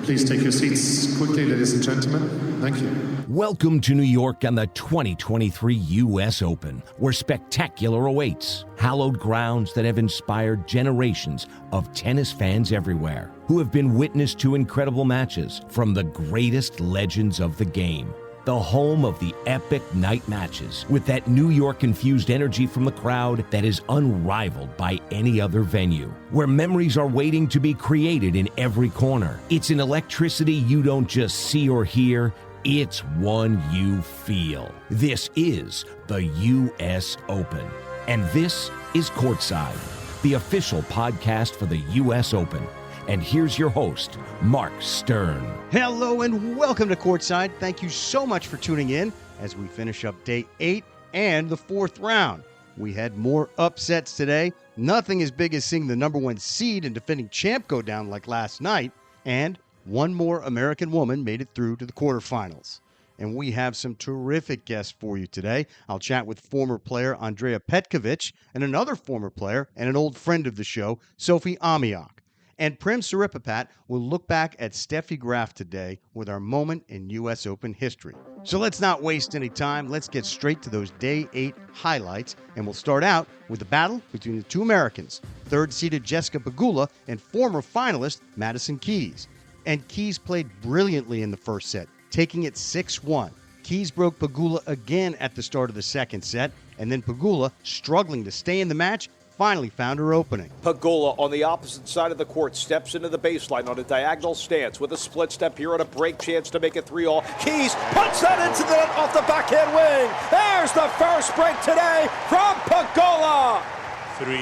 Please take your seats quickly, ladies and gentlemen. Thank you. Welcome to New York and the 2023 U.S. Open, where spectacular awaits. Hallowed grounds that have inspired generations of tennis fans everywhere, who have been witness to incredible matches from the greatest legends of the game. The home of the epic night matches, with that New York-infused energy from the crowd that is unrivaled by any other venue, where memories are waiting to be created in every corner. It's an electricity you don't just see or hear, it's one you feel. This is the U.S. Open, and this is Courtside, the official podcast for the U.S. Open. And here's your host, Marc Stern. Hello and welcome to Courtside. Thank you so much for tuning in as we finish up day 8 and the 4th round. We had more upsets today. Nothing as big as seeing the number 1 seed and defending champ go down like last night. And one more American woman made it through to the quarterfinals. And we have some terrific guests for you today. I'll chat with former player Andrea Petkovic and another former player and an old friend of the show, Sophie Amiach. And Prem Suripapat will look back at Steffi Graf today with our moment in U.S. Open history. So let's not waste any time. Let's get straight to those Day 8 highlights. And we'll start out with the battle between the two Americans, third-seeded Jessica Pegula and former finalist Madison Keys. And Keys played brilliantly in the first set, taking it 6-1. Keys broke Pegula again at the start of the second set, and then Pegula, struggling to stay in the match, finally found her opening. Pegula on the opposite side of the court steps into the baseline on a diagonal stance with a split step here and a break chance to make it 3-all. Keys puts that into the net off the backhand wing. There's the first break today from Pegula.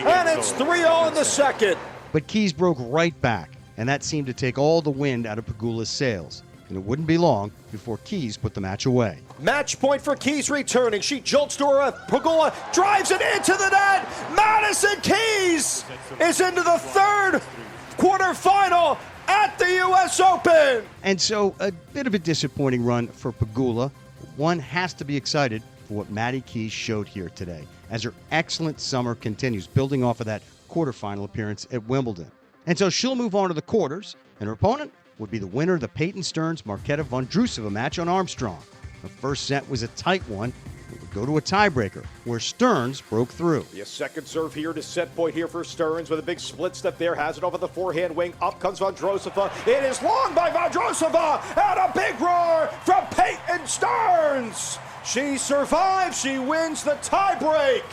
And it's 3-all in the second. But Keys broke right back, and that seemed to take all the wind out of Pegula's sails. And it wouldn't be long before Keys put the match away. Match point for Keys returning. She jolts to her. Pegula drives it into the net. Madison Keys is into the third quarterfinal at the U.S. Open. And so a bit of a disappointing run for Pegula. One has to be excited for what Maddie Keys showed here today, as her excellent summer continues, building off of that quarterfinal appearance at Wimbledon. And so she'll move on to the quarters, and her opponent would be the winner of the Peyton Stearns-Marketa Vondrousova match on Armstrong. The first set was a tight one. It would go to a tiebreaker, where Stearns broke through. A second serve here to set point here for Stearns with a big split step there. Has it over the forehand wing. Up comes Vondrousova. It is long by Vondrousova. And a big roar from Peyton Stearns. She survives. She wins the tiebreak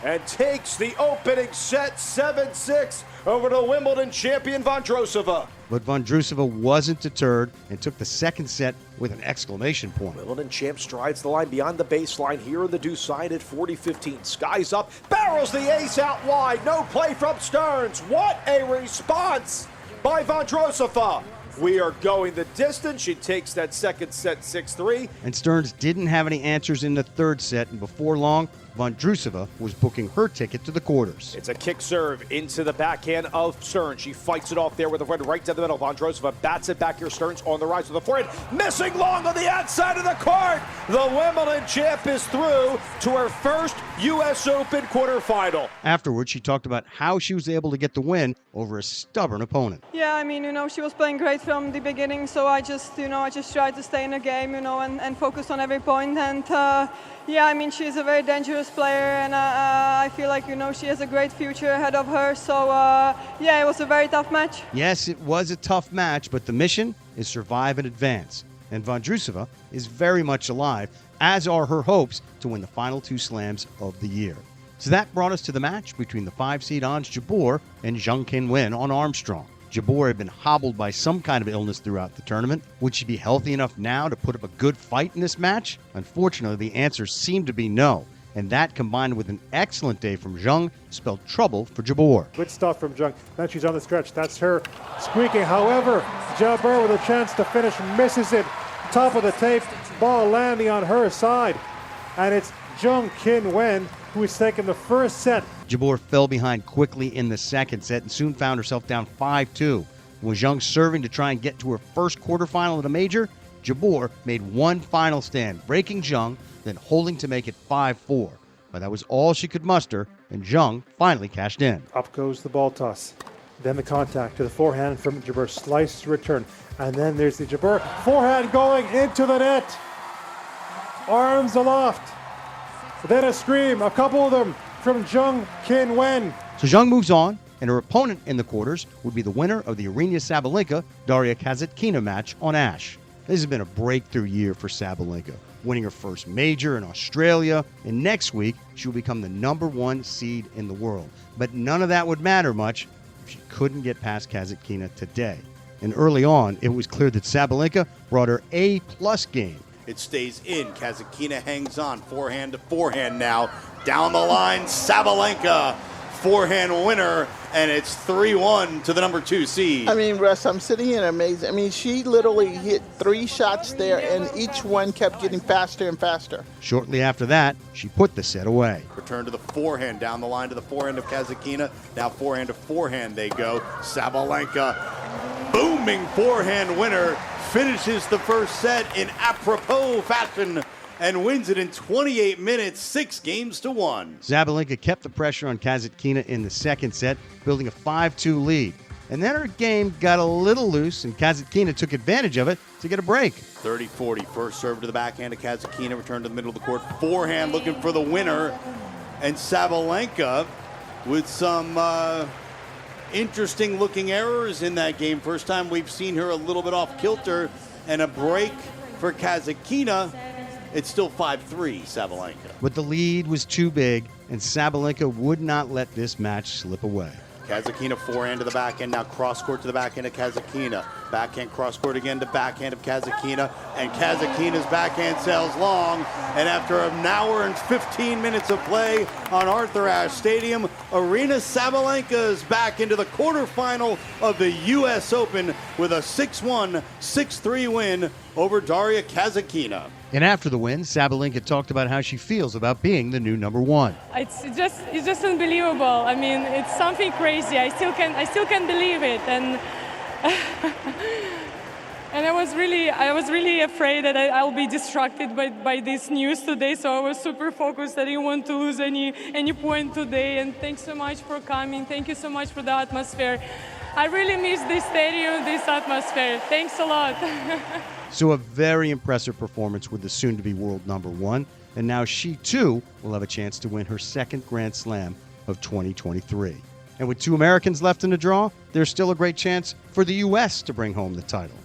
and takes the opening set 7-6 over to Wimbledon champion Vondrousova. But Vondrousova wasn't deterred and took the second set with an exclamation point. Wimbledon champ strides the line beyond the baseline here in the deuce side at 40-15. Skies up, barrels the ace out wide. No play from Stearns. What a response by Vondrousova. We are going the distance. She takes that second set 6-3. And Stearns didn't have any answers in the third set, and before long, Vondrousova was booking her ticket to the quarters. It's a kick serve into the backhand of Stearns. She fights it off there with a right down the middle. Vondrousova bats it back here. Stearns on the rise with the forehand. Missing long on the outside of the court. The Wimbledon champ is through to her first U.S. Open quarterfinal. Afterwards, she talked about how she was able to get the win over a stubborn opponent. Yeah, I mean, she was playing great from the beginning, so I just tried to stay in the game, and focus on every point. And yeah, I mean, she's a very dangerous player, and I feel like, she has a great future ahead of her. So, yeah, it was a very tough match. Yes, it was a tough match, but the mission is survive and advance. And Vondrousova is very much alive, as are her hopes to win the final 2 slams of the year. So that brought us to the match between the 5-seed Ons Jabeur and Zheng Qinwen on Armstrong. Jabeur had been hobbled by some kind of illness throughout the tournament. Would she be healthy enough now to put up a good fight in this match? Unfortunately, the answer seemed to be no. And that, combined with an excellent day from Zheng, spelled trouble for Jabeur. Good stuff from Zheng. Then she's on the stretch. That's her squeaking. However, Jabeur with a chance to finish misses it. Top of the tape, ball landing on her side. And it's Zheng Qinwen who has taken the first set. Jabeur fell behind quickly in the second set and soon found herself down 5-2. With Zheng serving to try and get to her first quarterfinal at a major, Jabeur made one final stand, breaking Zheng, then holding to make it 5-4. But that was all she could muster, and Zheng finally cashed in. Up goes the ball toss. Then the contact to the forehand from Jabeur, slice return. And then there's the Jabeur forehand going into the net. Arms aloft. Then a scream, a couple of them from Jung Kin Wen. So Zhang moves on, and her opponent in the quarters would be the winner of the Aryna Sabalenka-Daria Kasatkina match on Ash. This has been a breakthrough year for Sabalenka, winning her first major in Australia, and next week she will become the #1 seed in the world. But none of that would matter much if she couldn't get past Kasatkina today. And early on, it was clear that Sabalenka brought her A+ game. It stays in. Kasatkina hangs on. Forehand to forehand now. Down the line, Sabalenka. Forehand winner, and it's 3-1 to the #2 seed. I mean, Russ, I'm sitting here amazed. I mean, she literally hit 3 shots there, and each one kept getting faster and faster. Shortly after that, she put the set away. Return to the forehand, down the line to the forehand of Kasatkina. Now forehand to forehand they go. Sabalenka, booming forehand winner, finishes the first set in apropos fashion and wins it in 28 minutes, 6-1. Sabalenka kept the pressure on Kasatkina in the second set, building a 5-2 lead. And then her game got a little loose, and Kasatkina took advantage of it to get a break. 30-40, first serve to the backhand of Kasatkina, return to the middle of the court. Forehand looking for the winner. And Sabalenka with some interesting looking errors in that game. First time we've seen her a little bit off kilter, and a break for Kasatkina. It's still 5-3, Sabalenka. But the lead was too big, and Sabalenka would not let this match slip away. Kasatkina forehand to the backhand, now cross court to the backhand of Kasatkina. Backhand cross court again to backhand of Kasatkina, and Kasatkina's backhand sails long. And after an hour and 15 minutes of play on Arthur Ashe Stadium, Aryna Sabalenka is back into the quarterfinal of the U.S. Open with a 6-1, 6-3 win over Daria Kasatkina. And after the win, Sabalenka talked about how she feels about being the new #1. It's just unbelievable. I mean, it's something crazy. I still can't believe it. And and I was really afraid that I'll be distracted by this news today. So I was super focused. I didn't want to lose any point today. And thanks so much for coming. Thank you so much for the atmosphere. I really miss this stadium, this atmosphere. Thanks a lot. So a very impressive performance with the soon-to-be world #1, and now she too will have a chance to win her second Grand Slam of 2023. And with 2 Americans left in the draw, there's still a great chance for the U.S. to bring home the title.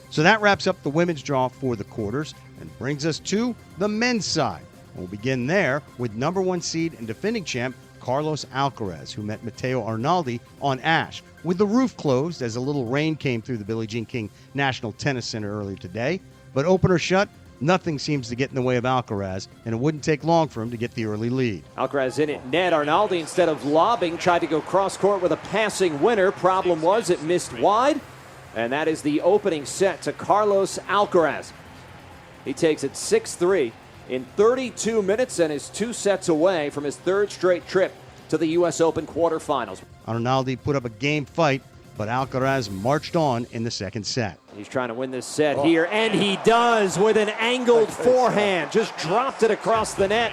So that wraps up the women's draw for the quarters and brings us to the men's side. We'll begin there with #1 seed and defending champ Carlos Alcaraz, who met Matteo Arnaldi on Ash, with the roof closed as a little rain came through the Billie Jean King National Tennis Center earlier today. But open or shut, nothing seems to get in the way of Alcaraz, and it wouldn't take long for him to get the early lead. Alcaraz in it net. Arnaldi, instead of lobbing, tried to go cross-court with a passing winner. Problem was it missed wide, and that is the opening set to Carlos Alcaraz. He takes it 6-3 in 32 minutes and is 2 sets away from his 3rd straight trip to the U.S. Open quarterfinals. Arnaldi put up a game fight, but Alcaraz marched on in the second set. He's trying to win this set here, and he does with an angled forehand. Just dropped it across the net.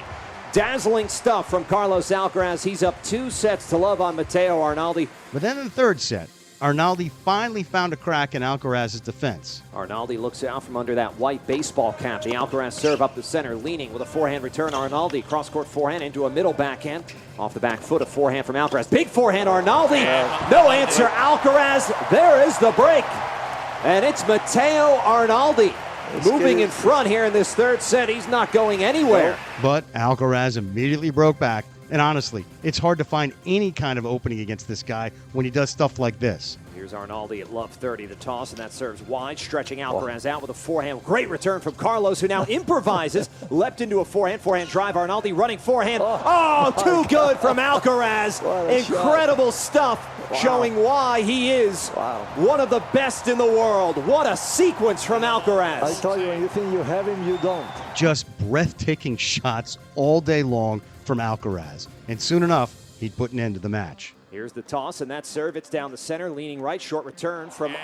Dazzling stuff from Carlos Alcaraz. He's up 2 sets to love on Matteo Arnaldi. But then in the third set, Arnaldi finally found a crack in Alcaraz's defense. Arnaldi looks out from under that white baseball cap. The Alcaraz serve up the center, leaning with a forehand return. Arnaldi cross-court forehand into a middle backhand. Off the back foot, a forehand from Alcaraz. Big forehand, Arnaldi. No answer, Alcaraz. There is the break. And it's Matteo Arnaldi moving in front here in this 3rd set. He's not going anywhere. But Alcaraz immediately broke back. And honestly, it's hard to find any kind of opening against this guy when he does stuff like this. Here's Arnaldi at love 30, the toss, and that serves wide, stretching Alcaraz out with a forehand. Great return from Carlos, who now improvises, leapt into a forehand drive. Arnaldi running forehand. Oh, too good from Alcaraz. Incredible stuff, showing why he is one of the best in the world. What a sequence from Alcaraz. I tell you, when you think you have him, you don't. Just breathtaking shots all day long from Alcaraz. And soon enough, he'd put an end to the match. Here's the toss, and that serve. It's down the center, leaning right. Short return from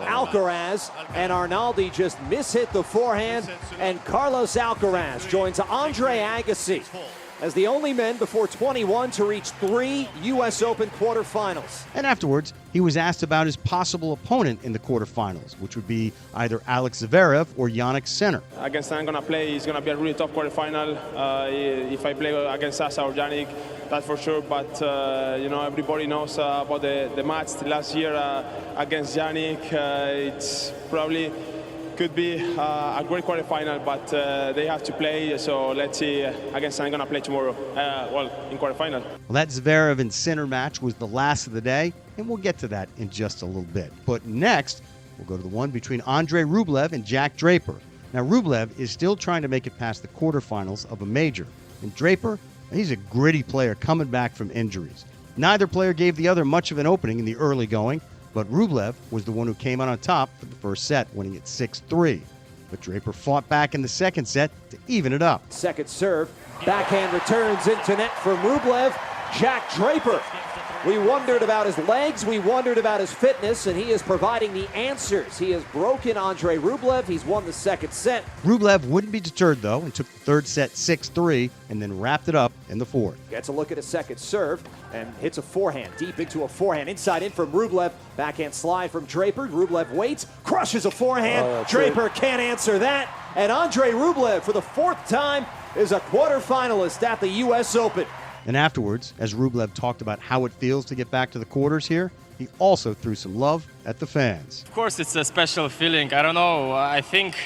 Alcaraz. And Arnaldi just mishit the forehand. And Carlos Alcaraz joins Andre Agassi as the only men before 21 to reach 3 U.S. Open quarterfinals. And afterwards, he was asked about his possible opponent in the quarterfinals, which would be either Alex Zverev or Jannik Sinner. Against I'm going to play, it's going to be a really tough quarterfinal. If I play against Sasa or Jannik, that's for sure. But, everybody knows about the match last year against Jannik. It's probably could be a great quarterfinal, but they have to play. So let's see. Against I'm going to play tomorrow. In quarterfinal. Well, that Zverev and Sinner match was the last of the day, and we'll get to that in just a little bit. But next, we'll go to the one between Andrei Rublev and Jack Draper. Now, Rublev is still trying to make it past the quarterfinals of a major, and Draper, he's a gritty player coming back from injuries. Neither player gave the other much of an opening in the early going, but Rublev was the one who came out on top for the first set, winning it 6-3. But Draper fought back in the second set to even it up. Second serve, backhand returns into net from Rublev. Jack Draper. We wondered about his legs, we wondered about his fitness, and he is providing the answers. He has broken Andrei Rublev. He's won the second set. Rublev wouldn't be deterred, though, and took the third set 6-3, and then wrapped it up in the fourth. Gets a look at his second serve and hits a forehand, deep into a forehand. Inside in from Rublev. Backhand slide from Draper. Rublev waits, crushes a forehand. Draper can't answer that. And Andrei Rublev, for the fourth time, is a quarterfinalist at the U.S. Open. And afterwards, as Rublev talked about how it feels to get back to the quarters here, he also threw some love at the fans. Of course, it's a special feeling. I don't know. I think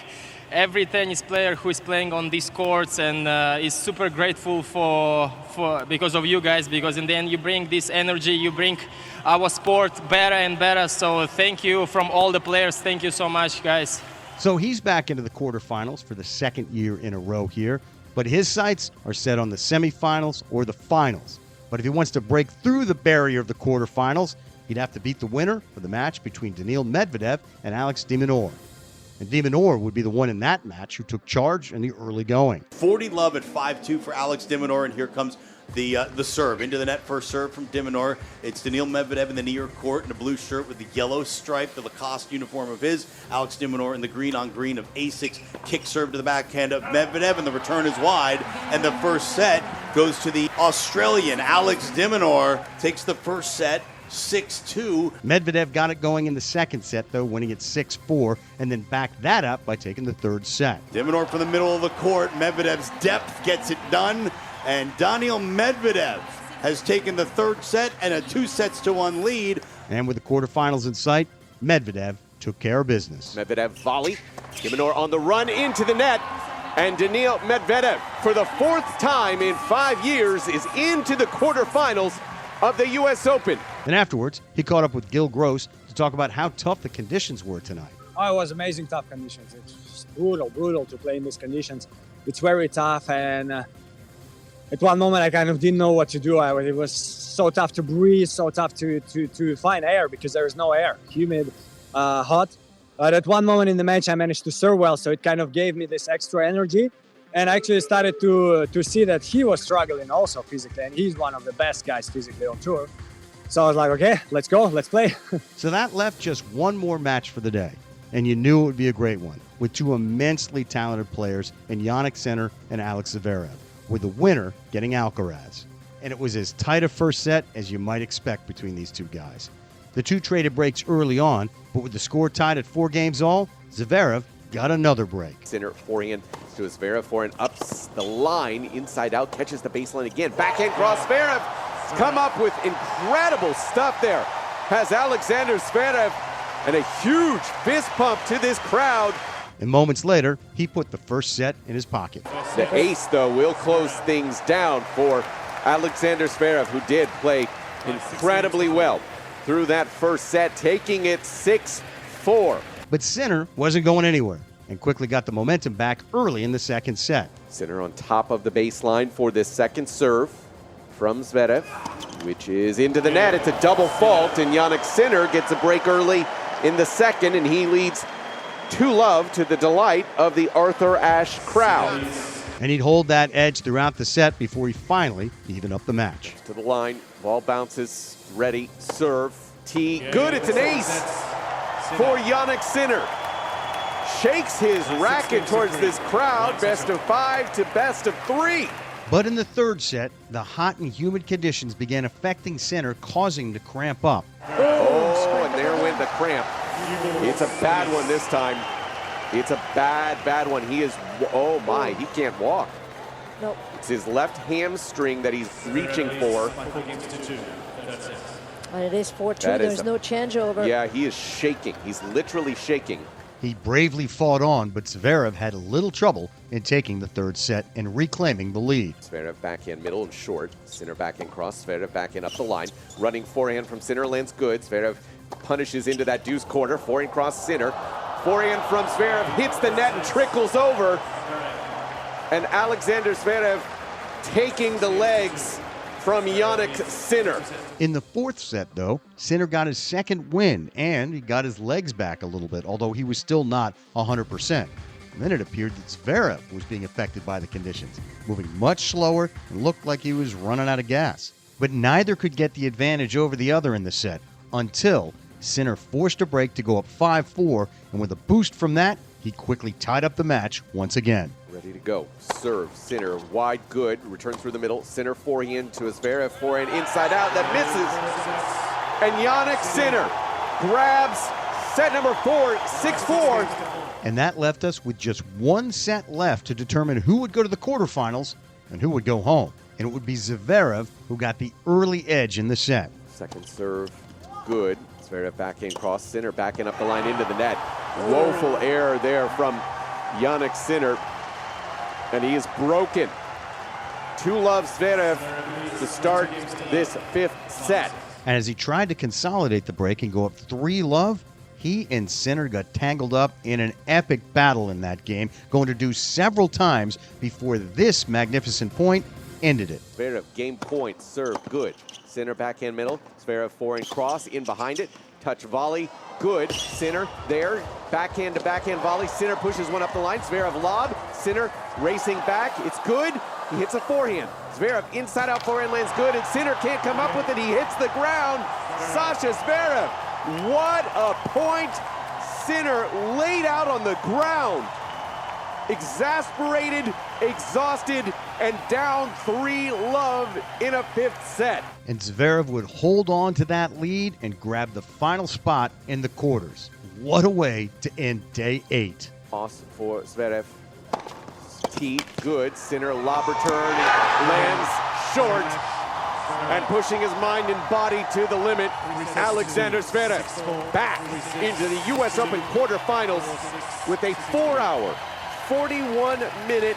every tennis player who is playing on these courts and is super grateful for because of you guys, because in the end you bring this energy, you bring our sport better and better. So thank you from all the players. Thank you so much, guys. So he's back into the quarterfinals for the second year in a row here. But his sights are set on the semifinals or the finals. But if he wants to break through the barrier of the quarterfinals, he'd have to beat the winner for the match between Daniil Medvedev and Alex de Minaur. And de Minaur would be the one in that match who took charge in the early going. 40 love at 5-2 for Alex de Minaur, and here comes the serve. Into the net, first serve from de Minaur. It's Daniil Medvedev in the near court in a blue shirt with the yellow stripe, the Lacoste uniform of his. Alex de Minaur in the green on green of Asics. Kick serve to the backhand of Medvedev, and the return is wide. And the first set goes to the Australian. Alex de Minaur takes the first set 6-2. Medvedev got it going in the second set, though, winning it 6-4, and then backed that up by taking the third set. De Minaur from the middle of the court. Medvedev's depth gets it done. And Daniil Medvedev has taken the third set and a 2-1 lead. And with the quarterfinals in sight, Medvedev took care of business. Medvedev volley. De Minaur on the run into the net. And Daniil Medvedev, for the fourth time in 5 years, is into the quarterfinals of the U.S. Open. And afterwards, he caught up with Gil Gross to talk about how tough the conditions were tonight. Oh, it was amazing tough conditions. It's brutal to play in these conditions. It's very tough, and at one moment I kind of didn't know what to do. It was so tough to breathe, so tough to find air because there is no air, humid, hot. But at one moment in the match I managed to serve well, so it kind of gave me this extra energy. And I actually started to see that he was struggling also physically, and he's one of the best guys physically on tour. So I was like, okay, let's go, let's play. So that left just one more match for the day, and you knew it would be a great one, with two immensely talented players in Jannik Sinner and Alex Zverev, with the winner getting Alcaraz. And it was as tight a first set as you might expect between these two guys. The two traded breaks early on, but with the score tied at 4 games all, Zverev got another break. Sinner forehand to Zverev, forehand ups the line, inside out, catches the baseline again. Backhand cross, Zverev come up with incredible stuff there. Has Alexander Zverev, and a huge fist pump to this crowd. And moments later, he put the first set in his pocket. The ace, though, will close things down for Alexander Zverev, who did play incredibly well through that first set, taking it 6-4. But Sinner wasn't going anywhere and quickly got the momentum back early in the second set. Sinner on top of the baseline for this second serve from Zverev, which is into the net. It's a double fault, and Jannik Sinner gets a break early in the second, and he leads 2-love to the delight of the Arthur Ashe crowd. And he'd hold that edge throughout the set before he finally evened up the match. To the line, ball bounces, ready, serve, tee, good, it's an ace for Jannik Sinner. Shakes his racket towards this crowd, best of 5 to best of 3. But in the third set, the hot and humid conditions began affecting Sinner, causing him to cramp up. Oh, and there went the cramp. It's a bad one this time. It's a bad one. He is, oh my, he can't walk. Nope. It's his left hamstring that he's reaching for. And it is 4-2. There's no changeover. Yeah, he is shaking. He's literally shaking. He bravely fought on, but Zverev had a little trouble in taking the third set and reclaiming the lead. Zverev backhand middle and short. Sinner backhand cross. Zverev backhand up the line. Running forehand from Sinner lands good. Zverev punishes into that deuce corner. Forehand cross Sinner. Forehand from Zverev hits the net and trickles over. And Alexander Zverev taking the legs from Jannik Sinner. In the fourth set, though, Sinner got his second win, and he got his legs back a little bit, although he was still not 100%. And then it appeared that Zverev was being affected by the conditions, moving much slower and looked like he was running out of gas. But neither could get the advantage over the other in the set until Sinner forced a break to go up 5-4, and with a boost from that, he quickly tied up the match once again. Ready to go. Serve. Sinner wide good. Return through the middle. Sinner forehand to Zverev. Forehand inside out. That misses. And Jannik Sinner grabs set number 4, 6-4. And that left us with just one set left to determine who would go to the quarterfinals and who would go home. And it would be Zverev who got the early edge in the set. Second serve. Good. Zverev backhand cross. Sinner backing up the line into the net. Woeful error there from Jannik Sinner. And he is broken. 2-love Zverev to start this fifth set. And as he tried to consolidate the break and go up 3-love, he and Sinner got tangled up in an epic battle in that game, going to do several times before this magnificent point ended it. Zverev game point, serve good. Sinner backhand middle. Zverev forehand cross in behind it. Touch volley, good. Sinner there, backhand to backhand volley. Sinner pushes one up the line. Zverev lob. Sinner racing back. It's good. He hits a forehand. Zverev inside out forehand lands good, and Sinner can't come up with it. He hits the ground. Sasha Zverev, what a point. Sinner laid out on the ground. Exasperated, exhausted, and down 3-love in a fifth set. And Zverev would hold on to that lead and grab the final spot in the quarters. What a way to end day 8. Awesome for Zverev. Tee, good. Sinner lob return, lands short. And pushing his mind and body to the limit, Alexander Zverev back into the U.S. Open quarterfinals with a 4-hour, 41-minute,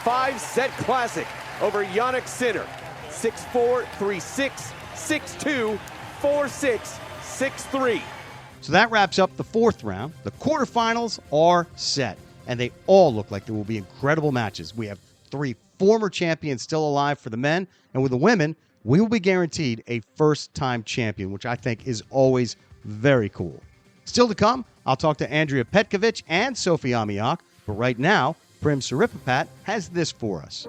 5-set classic over Jannik Sinner. 6-4, 3-6, 6-2, 4-6, 6-3. So that wraps up the fourth round. The quarterfinals are set, and they all look like there will be incredible matches. We have 3 former champions still alive for the men, and with the women, we will be guaranteed a first-time champion, which I think is always very cool. Still to come, I'll talk to Andrea Petkovic and Sophie Amiach, but right now, Prim Siripapat has this for us.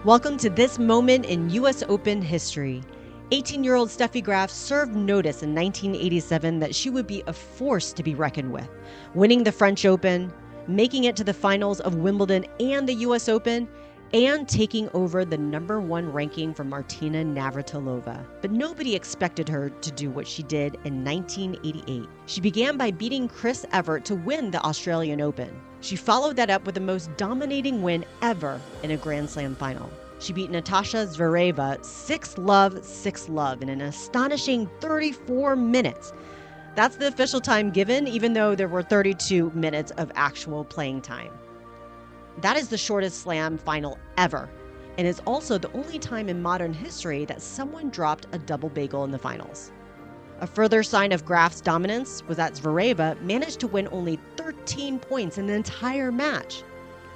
Welcome to this moment in U.S. Open history. 18-year-old Steffi Graf served notice in 1987 that she would be a force to be reckoned with, winning the French Open, making it to the finals of Wimbledon and the U.S. Open, and taking over the #1 ranking from Martina Navratilova. But nobody expected her to do what she did in 1988. She began by beating Chris Evert to win the Australian Open. She followed that up with the most dominating win ever in a Grand Slam final. She beat Natasha Zvereva 6-love, 6-love in an astonishing 34 minutes. That's the official time given, even though there were 32 minutes of actual playing time. That is the shortest slam final ever, and is also the only time in modern history that someone dropped a double bagel in the finals. A further sign of Graf's dominance was that Zvereva managed to win only 13 points in the entire match.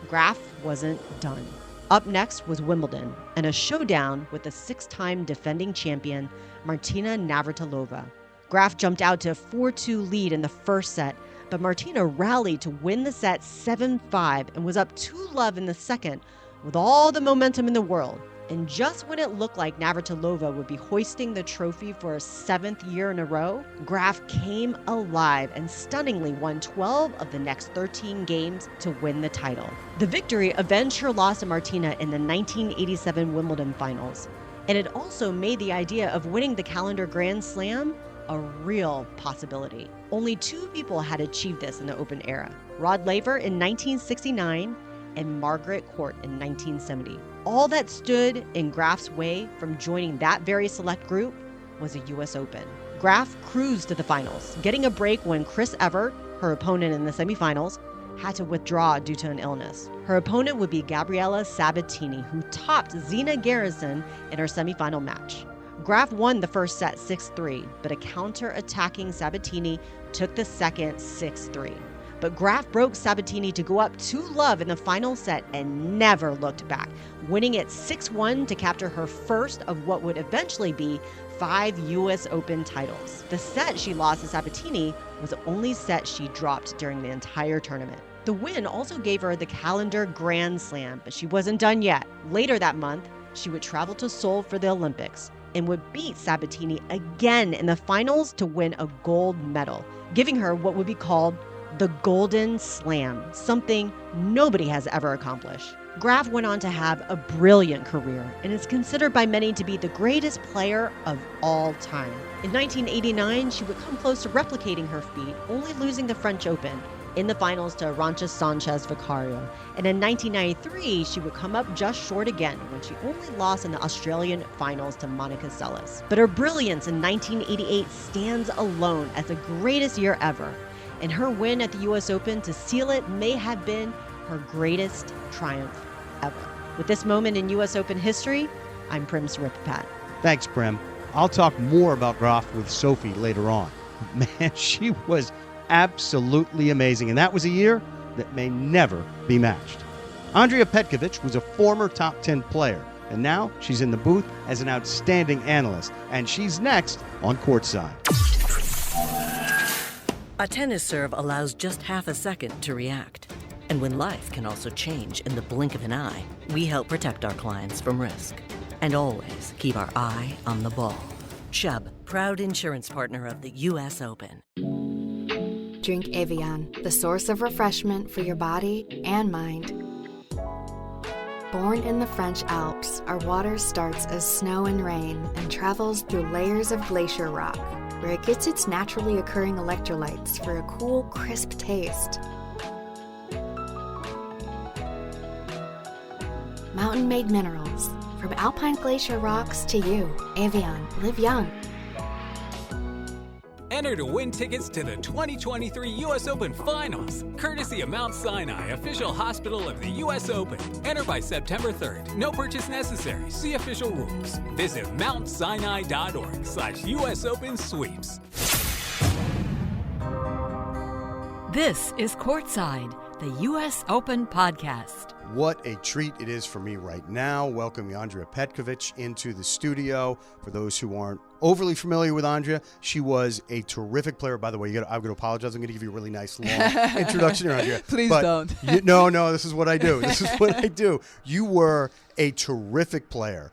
Graf wasn't done. Up next was Wimbledon, and a showdown with the 6-time defending champion, Martina Navratilova. Graf jumped out to a 4-2 lead in the first set, but Martina rallied to win the set 7-5 and was up 2-love in the second with all the momentum in the world. And just when it looked like Navratilova would be hoisting the trophy for a 7th year in a row, Graf came alive and stunningly won 12 of the next 13 games to win the title. The victory avenged her loss to Martina in the 1987 Wimbledon finals, and it also made the idea of winning the calendar Grand Slam a real possibility. Only 2 people had achieved this in the Open era: Rod Laver in 1969 and Margaret Court in 1970. All that stood in Graf's way from joining that very select group was a U.S. Open. Graf cruised to the finals, getting a break when Chris Evert, her opponent in the semifinals, had to withdraw due to an illness. Her opponent would be Gabriela Sabatini, who topped Zina Garrison in her semifinal match. Graf won the first set 6-3, but a counter-attacking Sabatini took the second 6-3. But Graf broke Sabatini to go up 2-love in the final set and never looked back, winning it 6-1 to capture her first of what would eventually be 5 U.S. Open titles. The set she lost to Sabatini was the only set she dropped during the entire tournament. The win also gave her the calendar Grand Slam, but she wasn't done yet. Later that month, she would travel to Seoul for the Olympics and would beat Sabatini again in the finals to win a gold medal, giving her what would be called the Golden Slam, something nobody has ever accomplished. Graf went on to have a brilliant career and is considered by many to be the greatest player of all time. In 1989, she would come close to replicating her feat, only losing the French Open in the finals to Arantxa Sanchez Vicario. And in 1993, she would come up just short again when she only lost in the Australian finals to Monica Seles. But her brilliance in 1988 stands alone as the greatest year ever. And her win at the U.S. Open to seal it may have been her greatest triumph ever. With this moment in U.S. Open history, I'm Prim Sripapat. Thanks, Prim. I'll talk more about Graf with Sophie later on. Man, she was absolutely amazing, and that was a year that may never be matched. Andrea Petkovic was a former top 10 player, and now she's in the booth as an outstanding analyst, and she's next on Courtside. A tennis serve allows just half a second to react. And when life can also change in the blink of an eye, we help protect our clients from risk. And always keep our eye on the ball. Chubb, proud insurance partner of the U.S. Open. Drink Evian, the source of refreshment for your body and mind. Born in the French Alps, our water starts as snow and rain and travels through layers of glacier rock, where it gets its naturally occurring electrolytes for a cool, crisp taste. Mountain-made minerals. From alpine glacier rocks to you, Evian. Live young. Enter to win tickets to the 2023 U.S. Open Finals, courtesy of Mount Sinai, official hospital of the U.S. Open. Enter by September 3rd. No purchase necessary. See official rules. Visit mountsinai.org/US Open Sweeps. This is Courtside, the U.S. Open podcast. What a treat it is for me right now, welcoming Andrea Petkovic into the studio. For those who aren't overly familiar with Andrea, she was a terrific player. By the way, I'm going to apologize. I'm going to give you a really nice long introduction here, Andrea. Please don't. No, this is what I do. This is what I do. You were a terrific player.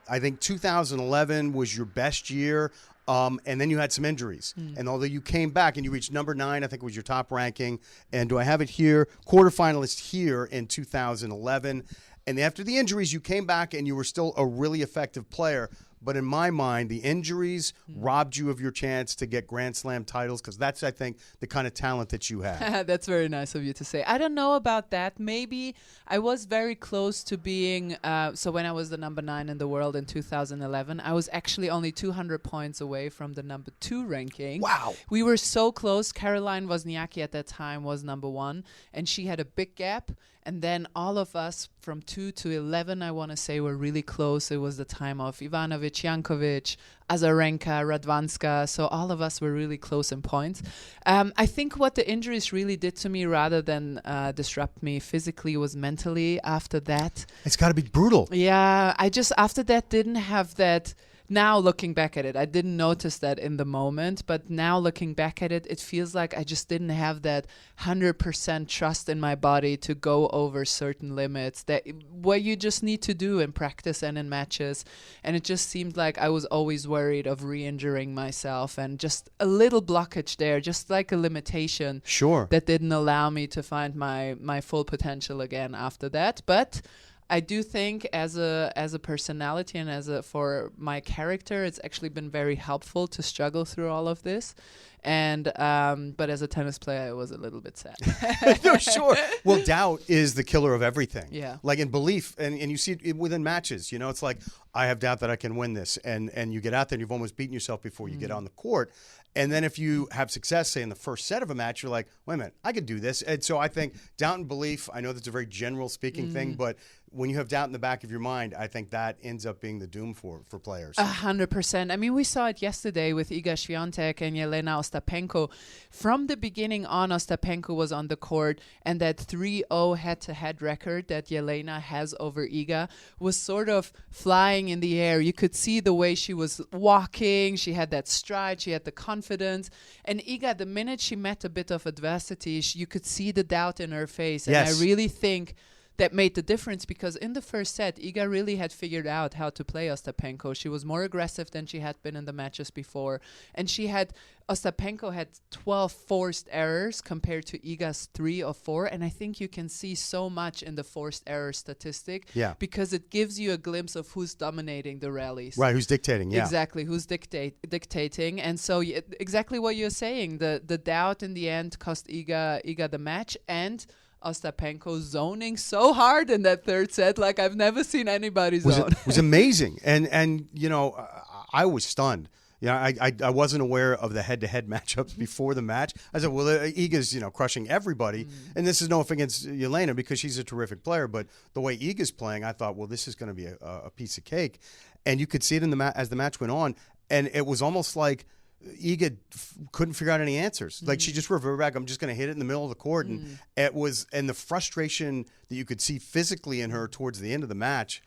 I think 2011 was your best year. And then you had some injuries. And although you came back and you reached number 9, I think it was your top ranking. And do I have it here? Quarterfinalist here in 2011. And after the injuries, you came back and you were still a really effective player. But in my mind, the injuries robbed you of your chance to get Grand Slam titles because that's, I think, the kind of talent that you have. That's very nice of you to say. I don't know about that. Maybe I was very close to being, so when I was the number 9 in the world in 2011, I was actually only 200 points away from the number 2 ranking. Wow. We were so close. Caroline Wozniacki at that time was number 1, and she had a big gap. And then all of us from 2 to 11, I want to say, were really close. It was the time of Ivanovic, Jankovic, Azarenka, Radwanska. So all of us were really close in points. I think what the injuries really did to me, rather than disrupt me physically, was mentally after that. It's got to be brutal. Yeah, I just, after that, didn't have that now looking back at it, I didn't notice that in the moment, but now looking back at it, it feels like I just didn't have that 100% trust in my body to go over certain limits that what you just need to do in practice and in matches. And it just seemed like I was always worried of re-injuring myself, and just a little blockage there, just like a limitation that didn't allow me to find my full potential again after that. But I do think as a personality and for my character, it's actually been very helpful to struggle through all of this. And but as a tennis player, I was a little bit sad. No, sure. Well, doubt is the killer of everything. Yeah. Like in belief, and you see it within matches. You know, it's like, I have doubt that I can win this, and you get out there and you've almost beaten yourself before you get on the court. And then if you have success, say in the first set of a match, you're like, wait a minute, I can do this. And so I think doubt and belief, I know that's a very general speaking thing, but when you have doubt in the back of your mind, I think that ends up being the doom for players. 100%. I mean, we saw it yesterday with Iga Świątek and Jelena Ostapenko. From the beginning on, Ostapenko was on the court, and that 3-0 head-to-head record that Jelena has over Iga was sort of flying in the air. You could see the way she was walking. She had that stride. She had the confidence. And Iga, the minute she met a bit of adversity, you could see the doubt in her face. And I really think that made the difference, because in the first set, Iga really had figured out how to play Ostapenko. She was more aggressive than she had been in the matches before. And Ostapenko had 12 forced errors compared to Iga's 3 or 4. And I think you can see so much in the forced error statistic because it gives you a glimpse of who's dominating the rallies. Right, who's dictating, Exactly, who's dictating. And so exactly what you're saying, the doubt in the end cost Iga the match, and Ostapenko zoning so hard in that third set like I've never seen anybody zone. It was amazing. And you know, I was stunned. You know, I wasn't aware of the head-to-head matchups before the match. I said, well, Iga's, crushing everybody. And this is no offense against Jelena because she's a terrific player. But the way Iga's playing, I thought, well, this is going to be a piece of cake. And you could see it in as the match went on. And it was almost like Iga couldn't figure out any answers. Like she just reverted back. I'm just going to hit it in the middle of the court. And it was, and the frustration that you could see physically in her towards the end of the match,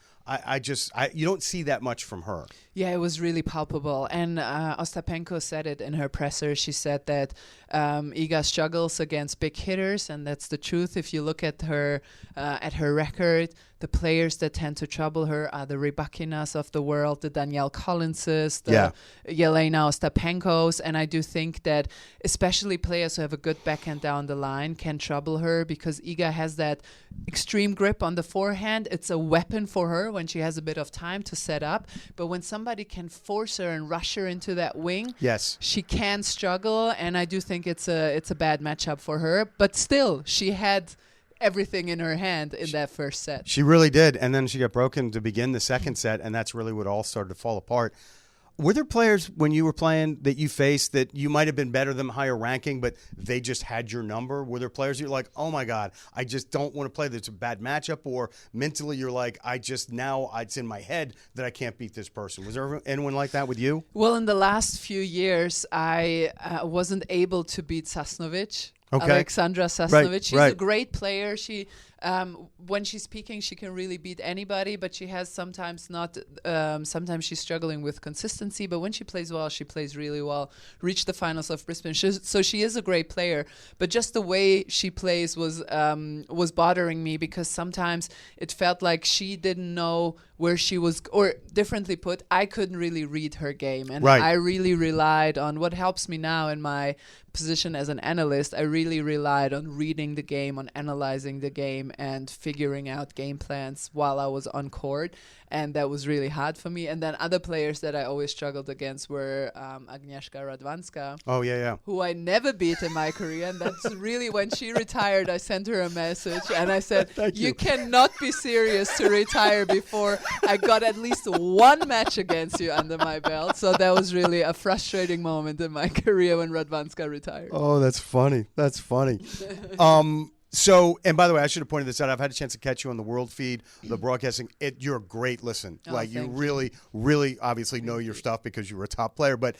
you don't see that much from her. Yeah, it was really palpable. And Ostapenko said it in her presser. She said that Iga struggles against big hitters, and that's the truth. If you look at her record, the players that tend to trouble her are the Rybakinas of the world, the Danielle Collinses, the Jelena Ostapenkos. And I do think that especially players who have a good backhand down the line can trouble her, because Iga has that extreme grip on the forehand. It's a weapon for her when she has a bit of time to set up. But when somebody can force her and rush her into that wing, she can struggle. And I do think it's a bad matchup for her. But still, she had everything in her hand in that first set. She really did. And then she got broken to begin the second set, and that's really what all started to fall apart. Were there players when you were playing that you faced that you might have been better than higher ranking, but they just had your number? Were there players you're like, oh my God, I just don't want to play, that's a bad matchup? Or mentally you're like, it's in my head that I can't beat this person? Was there anyone like that with you? Well, in the last few years, I wasn't able to beat Sasnovic. Okay. Alexandra Sasnovic. She's a great player. She, when she's speaking, she can really beat anybody, but she has sometimes she's struggling with consistency, but when she plays well, she plays really well. Reached the finals of Brisbane. So she is a great player, but just the way she plays was bothering me, because sometimes it felt like she didn't know where she was, or differently put, I couldn't really read her game. And I really relied on what helps me now in my position as an analyst. I really relied on reading the game, on analyzing the game, and figuring out game plans while I was on court. And that was really hard for me. And then other players that I always struggled against were Agnieszka Radwanska. Oh, yeah. Who I never beat in my career. And that's really, when she retired, I sent her a message. And I said, you cannot be serious to retire before I got at least one match against you under my belt. So that was really a frustrating moment in my career when Radwanska retired. Oh, that's funny. That's funny. So, and by the way, I should have pointed this out. I've had a chance to catch you on the world feed, the broadcasting. You're a great listen. You really, really obviously know your stuff because you were a top player. But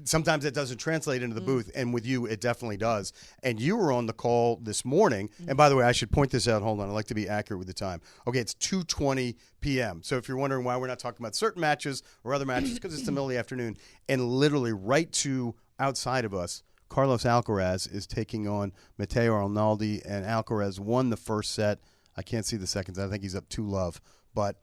sometimes it doesn't translate into the booth, and with you, it definitely does. And you were on the call this morning. And by the way, I should point this out. Hold on. I like to be accurate with the time. Okay, it's 2:20 p.m. So if you're wondering why we're not talking about certain matches or other matches, because it's the middle of the afternoon. And literally right to outside of us, Carlos Alcaraz is taking on Matteo Arnaldi, and Alcaraz won the first set. I can't see the second set. I think he's up 2-love. But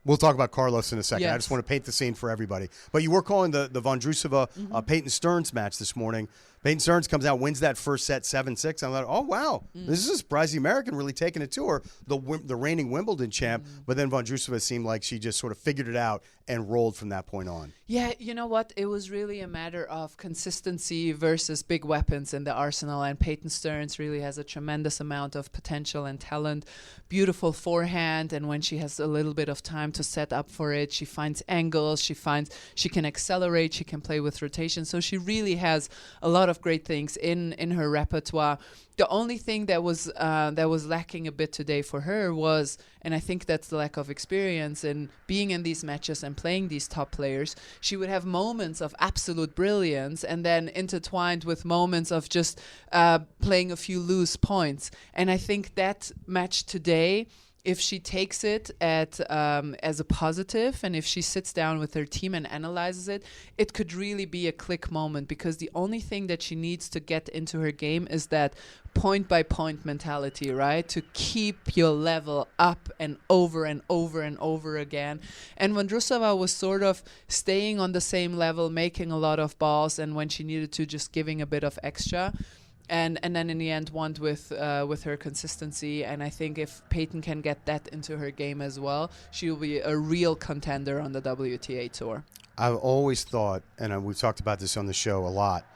we'll talk about Carlos in a second. Yes. I just want to paint the scene for everybody. But you were calling the Vondrousova Peyton Stearns match this morning. Peyton Stearns comes out, wins that first set 7-6. I'm like, oh, wow. This is a surprise. The American really taking it to her, the reigning Wimbledon champ. But then Vondrousova seemed like she just sort of figured it out and rolled from that point on. Yeah, you know what? It was really a matter of consistency versus big weapons in the arsenal. And Peyton Stearns really has a tremendous amount of potential and talent. Beautiful forehand. And when she has a little bit of time to set up for it, she finds angles. She can accelerate. She can play with rotation. So she really has a lot of great things in her repertoire. The only thing that was lacking a bit today for her was, and I think that's the lack of experience in being in these matches and playing these top players. She would have moments of absolute brilliance and then intertwined with moments of just playing a few loose points. And I think that match today, if she takes it as a positive, and if she sits down with her team and analyzes it, it could really be a click moment, because the only thing that she needs to get into her game is that point-by-point mentality, right? To keep your level up and over and over and over again. And Vondrousova was sort of staying on the same level, making a lot of balls, and when she needed to, just giving a bit of extra. And then in the end won with her consistency. And I think if Peyton can get that into her game as well, she will be a real contender on the WTA Tour. I've always thought, and we've talked about this on the show a lot,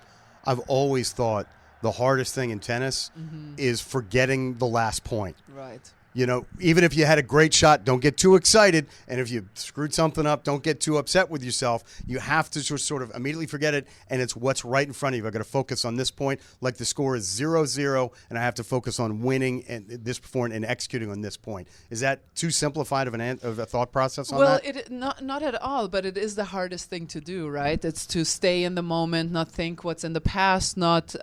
I've always thought the hardest thing in tennis is forgetting the last point. Right. You know, even if you had a great shot, don't get too excited. And if you screwed something up, don't get too upset with yourself. You have to sort of immediately forget it, and it's what's right in front of you. I've got to focus on this point. Like the score is 0-0, and I have to focus on winning and this point and executing on this point. Is that too simplified of a thought process on that? Well, not at all, but it is the hardest thing to do, right? It's to stay in the moment, not think what's in the past, not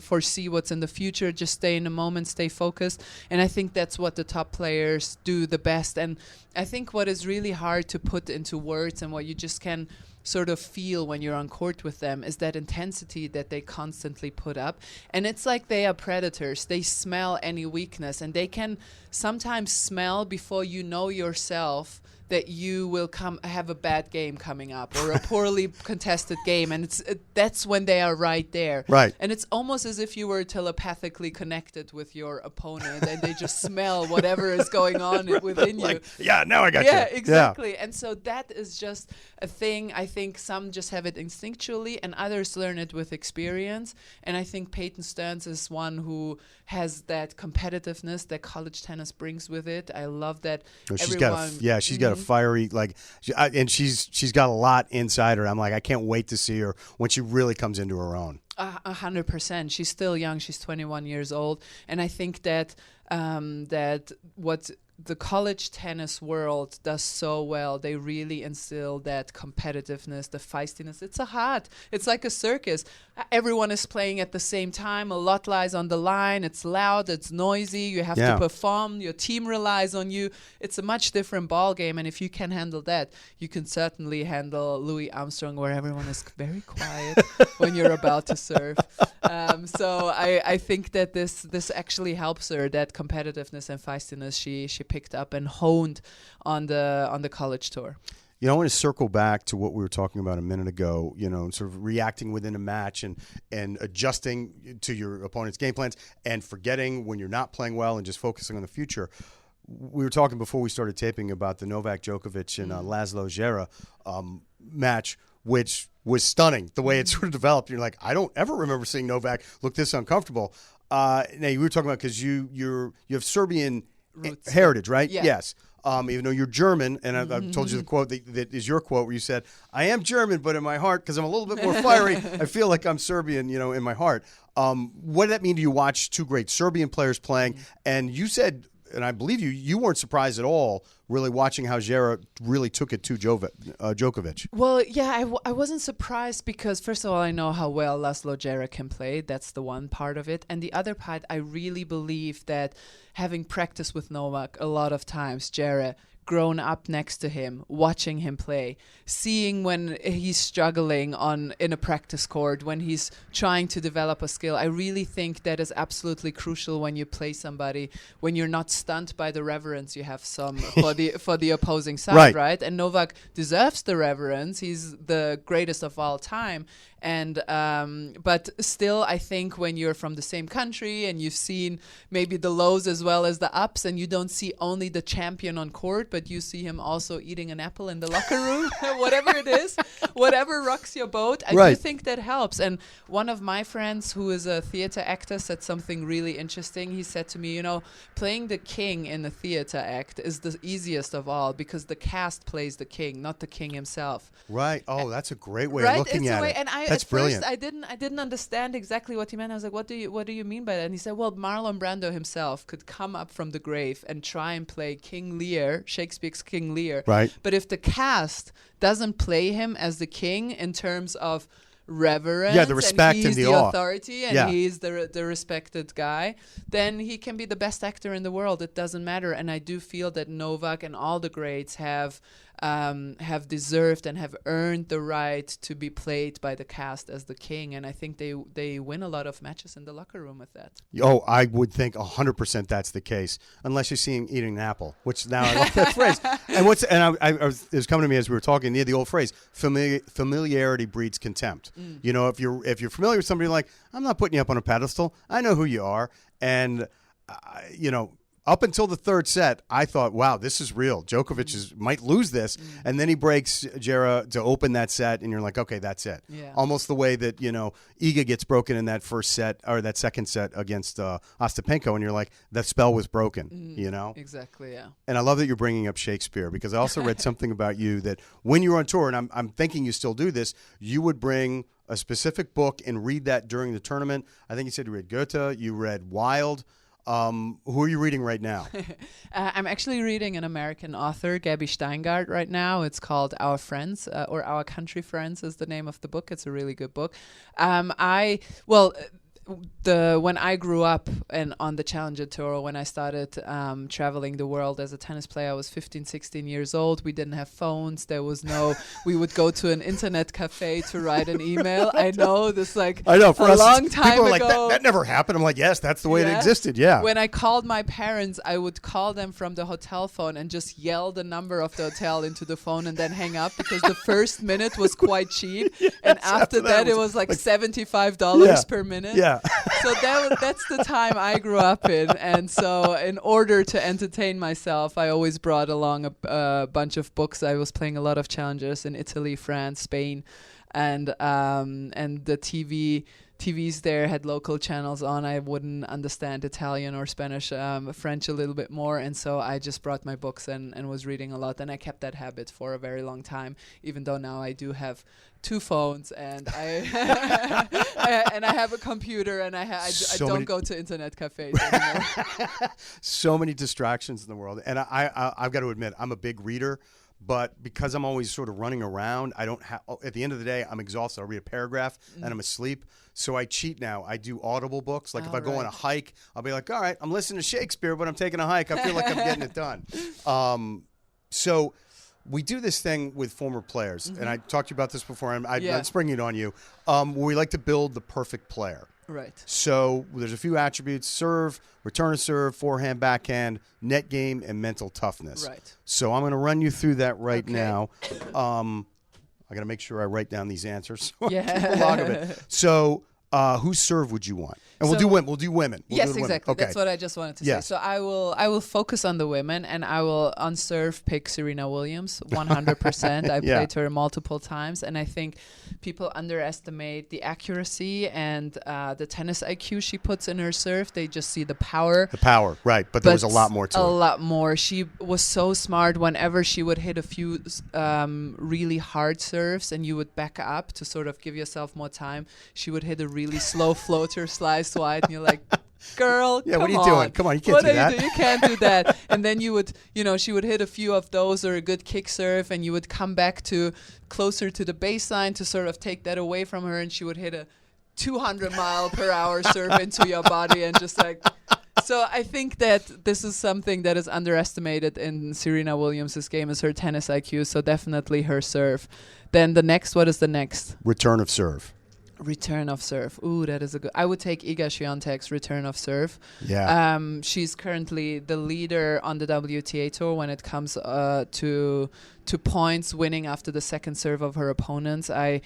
foresee what's in the future, just stay in the moment, stay focused. And I think that's what the top players do the best. And I think what is really hard to put into words and what you just can sort of feel when you're on court with them is that intensity that they constantly put up. And it's like they are predators. They smell any weakness, and they can sometimes smell before you know yourself that you will have a bad game coming up or a poorly contested game, and that's when they are right there. Right. And it's almost as if you were telepathically connected with your opponent, and they just smell whatever is going on within you. Yeah, now I got you. Yeah, exactly. And so that is just a thing. I think some just have it instinctually, and others learn it with experience. And I think Peyton Stearns is one who has that competitiveness that college tennis brings with it. I love that. She's got a fiery, and she's got a lot inside her. I'm like, I can't wait to see her when she really comes into her own. 100%. She's still young. She's 21 years old, and I think that that what the college tennis world does so well, they really instill that competitiveness, the feistiness. It's like a circus. Everyone is playing at the same time. A lot lies on the line. It's loud. It's noisy. You have to perform. Your team relies on you. It's a much different ball game. And if you can handle that, you can certainly handle Louis Armstrong, where everyone is very quiet when you're about to serve. So I think that this actually helps her, that competitiveness and feistiness she picked up and honed on the college tour. You know, I want to circle back to what we were talking about a minute ago, you know, sort of reacting within a match and adjusting to your opponent's game plans and forgetting when you're not playing well and just focusing on the future. We were talking before we started taping about the Novak Djokovic and Laszlo Djere match, which was stunning, the way it sort of developed. You're like, I don't ever remember seeing Novak look this uncomfortable. Now, you were talking about because you have Serbian roots. Heritage, right? Yeah. Yes. Even though you're German, and I've told you the quote that is your quote, where you said, I am German, but in my heart, because I'm a little bit more fiery, I feel like I'm Serbian, you know, in my heart. What did that mean to you watch two great Serbian players playing? And you said and I believe you weren't surprised at all, really watching how Jera really took it to Djokovic. Well, yeah, I wasn't surprised because, first of all, I know how well Laszlo Jera can play. That's the one part of it. And the other part, I really believe that having practiced with Novak a lot of times, Jera, grown up next to him, watching him play, seeing when he's struggling in a practice court, when he's trying to develop a skill. I really think that is absolutely crucial when you play somebody, when you're not stunned by the reverence you have for the opposing side, right? And Novak deserves the reverence. He's the greatest of all time. And but still, I think when you're from the same country and you've seen maybe the lows as well as the ups, and you don't see only the champion on court, but you see him also eating an apple in the locker room, whatever it is, whatever rocks your boat, I do think that helps. And one of my friends who is a theater actor said something really interesting. He said to me, playing the king in a theater act is the easiest of all because the cast plays the king, not the king himself. Right. Oh, that's a great way of looking at it. And That's brilliant. First, I didn't understand exactly what he meant. I was like, what do you mean by that? And he said, well, Marlon Brando himself could come up from the grave and try and play King Lear, Shakespeare's King Lear. Right. But if the cast doesn't play him as the king in terms of reverence, the respect and he's and the awe. authority, and he's the respected guy, then he can be the best actor in the world. It doesn't matter. And I do feel that Novak and all the greats have deserved and have earned the right to be played by the cast as the king, and I think they win a lot of matches in the locker room with that. Oh, I would think 100% that's the case, unless you're seeing eating an apple, which now I love that phrase. And it was coming to me as we were talking, the old phrase, familiarity breeds contempt. If you're familiar with somebody, like, I'm not putting you up on a pedestal, I know who you are, and up until the third set, I thought, wow, this is real. Djokovic might lose this. And then he breaks Jera to open that set, and you're like, okay, that's it. Yeah. Almost the way that, Iga gets broken in that first set, or that second set against Ostapenko, and you're like, that spell was broken, Exactly, yeah. And I love that you're bringing up Shakespeare, because I also read something about you that when you were on tour, and I'm thinking you still do this, you would bring a specific book and read that during the tournament. I think you said you read Goethe, you read Wilde. Who are you reading right now? I'm actually reading an American author, Gabby Steingart, right now. It's called Our Friends, or Our Country Friends is the name of the book. It's a really good book. When I grew up and on the Challenger Tour, when I started traveling the world as a tennis player, I was 15, 16 years old. We didn't have phones. There was we would go to an internet cafe to write an email. I know this for a long time people are ago. Like, that never happened. I'm like, yes, that's the way it existed. Yeah. When I called my parents, I would call them from the hotel phone and just yell the number of the hotel into the phone and then hang up, because the first minute was quite cheap. Yes, and after that it was like $75 per minute. Yeah. So that's the time I grew up in. And so in order to entertain myself, I always brought along a bunch of books. I was playing a lot of challengers in Italy, France, Spain, and the TVs there had local channels on. I wouldn't understand Italian or Spanish, French a little bit more, and so I just brought my books and was reading a lot, and I kept that habit for a very long time, even though now I do have 2 phones and I have a computer, and I don't go to internet cafes anymore. So many distractions in the world, and I've got to admit, I'm a big reader. But because I'm always sort of running around, I don't have. At the end of the day, I'm exhausted. I'll read a paragraph and I'm asleep. So I cheat now. I do Audible books. Like if I go on a hike, I'll be like, all right, I'm listening to Shakespeare, but I'm taking a hike. I feel like I'm getting it done. So we do this thing with former players, and I talked to you about this before. I'm springing it on you. Where we like to build the perfect player. Right. So there's a few attributes: serve, return to serve, forehand, backhand, net game, and mental toughness. Right. So I'm going to run you through that right now. I got to make sure I write down these answers. So I keep a log of it. So whose serve would you want? And we'll do women. We'll do women. Yes, exactly. Okay. That's what I just wanted to say. So I will focus on the women, and I will on serve pick Serena Williams 100%. I played her multiple times, and I think people underestimate the accuracy and the tennis IQ she puts in her serve. They just see the power. The power, right. But there was a lot more to it. A lot more. She was so smart. Whenever she would hit a few really hard serves and you would back up to sort of give yourself more time, she would hit a really slow floater slice wide, and you're like, Girl, Yeah, come what are you on. doing? Come on, you can't What do are that. You doing? You can't do that. And then you would, she would hit a few of those or a good kick serve, and you would come back to closer to the baseline to sort of take that away from her, and she would hit a 200-mile-per-hour serve into your body and just like. So I think that this is something that is underestimated in Serena Williams' game is her tennis IQ. So definitely her serve. Then what is the next? Return of serve. Return of serve. Ooh, that is a good. I would take Iga Swiatek's return of serve. Yeah. She's currently the leader on the WTA tour when it comes to points winning after the second serve of her opponents. I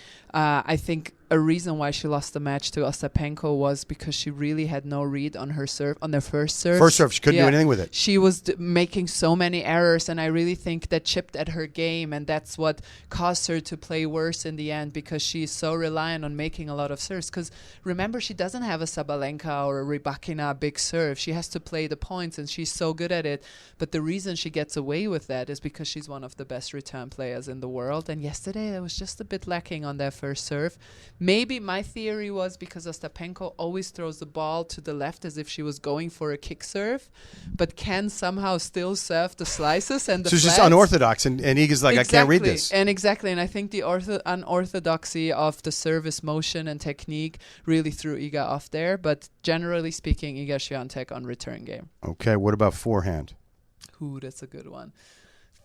think a reason why she lost the match to Ostapenko was because she really had no read on her serve, on the first serve. First serve, she couldn't do anything with it. She was making so many errors, and I really think that chipped at her game, and that's what caused her to play worse in the end because she's so reliant on making a lot of serves. Because remember, she doesn't have a Sabalenka or a Rybakina big serve. She has to play the points, and she's so good at it. But the reason she gets away with that is because she's one of the best return players in the world. And yesterday, that was just a bit lacking on that first serve. Maybe my theory was because Ostapenko always throws the ball to the left as if she was going for a kick serve, but can somehow still serve the slices and the So it's just flats. unorthodox, and Iga's like, I can't read this. And I think the unorthodoxy of the service motion and technique really threw Iga off there. But generally speaking, Iga Swiatek on return game. Okay, what about forehand? Ooh, that's a good one.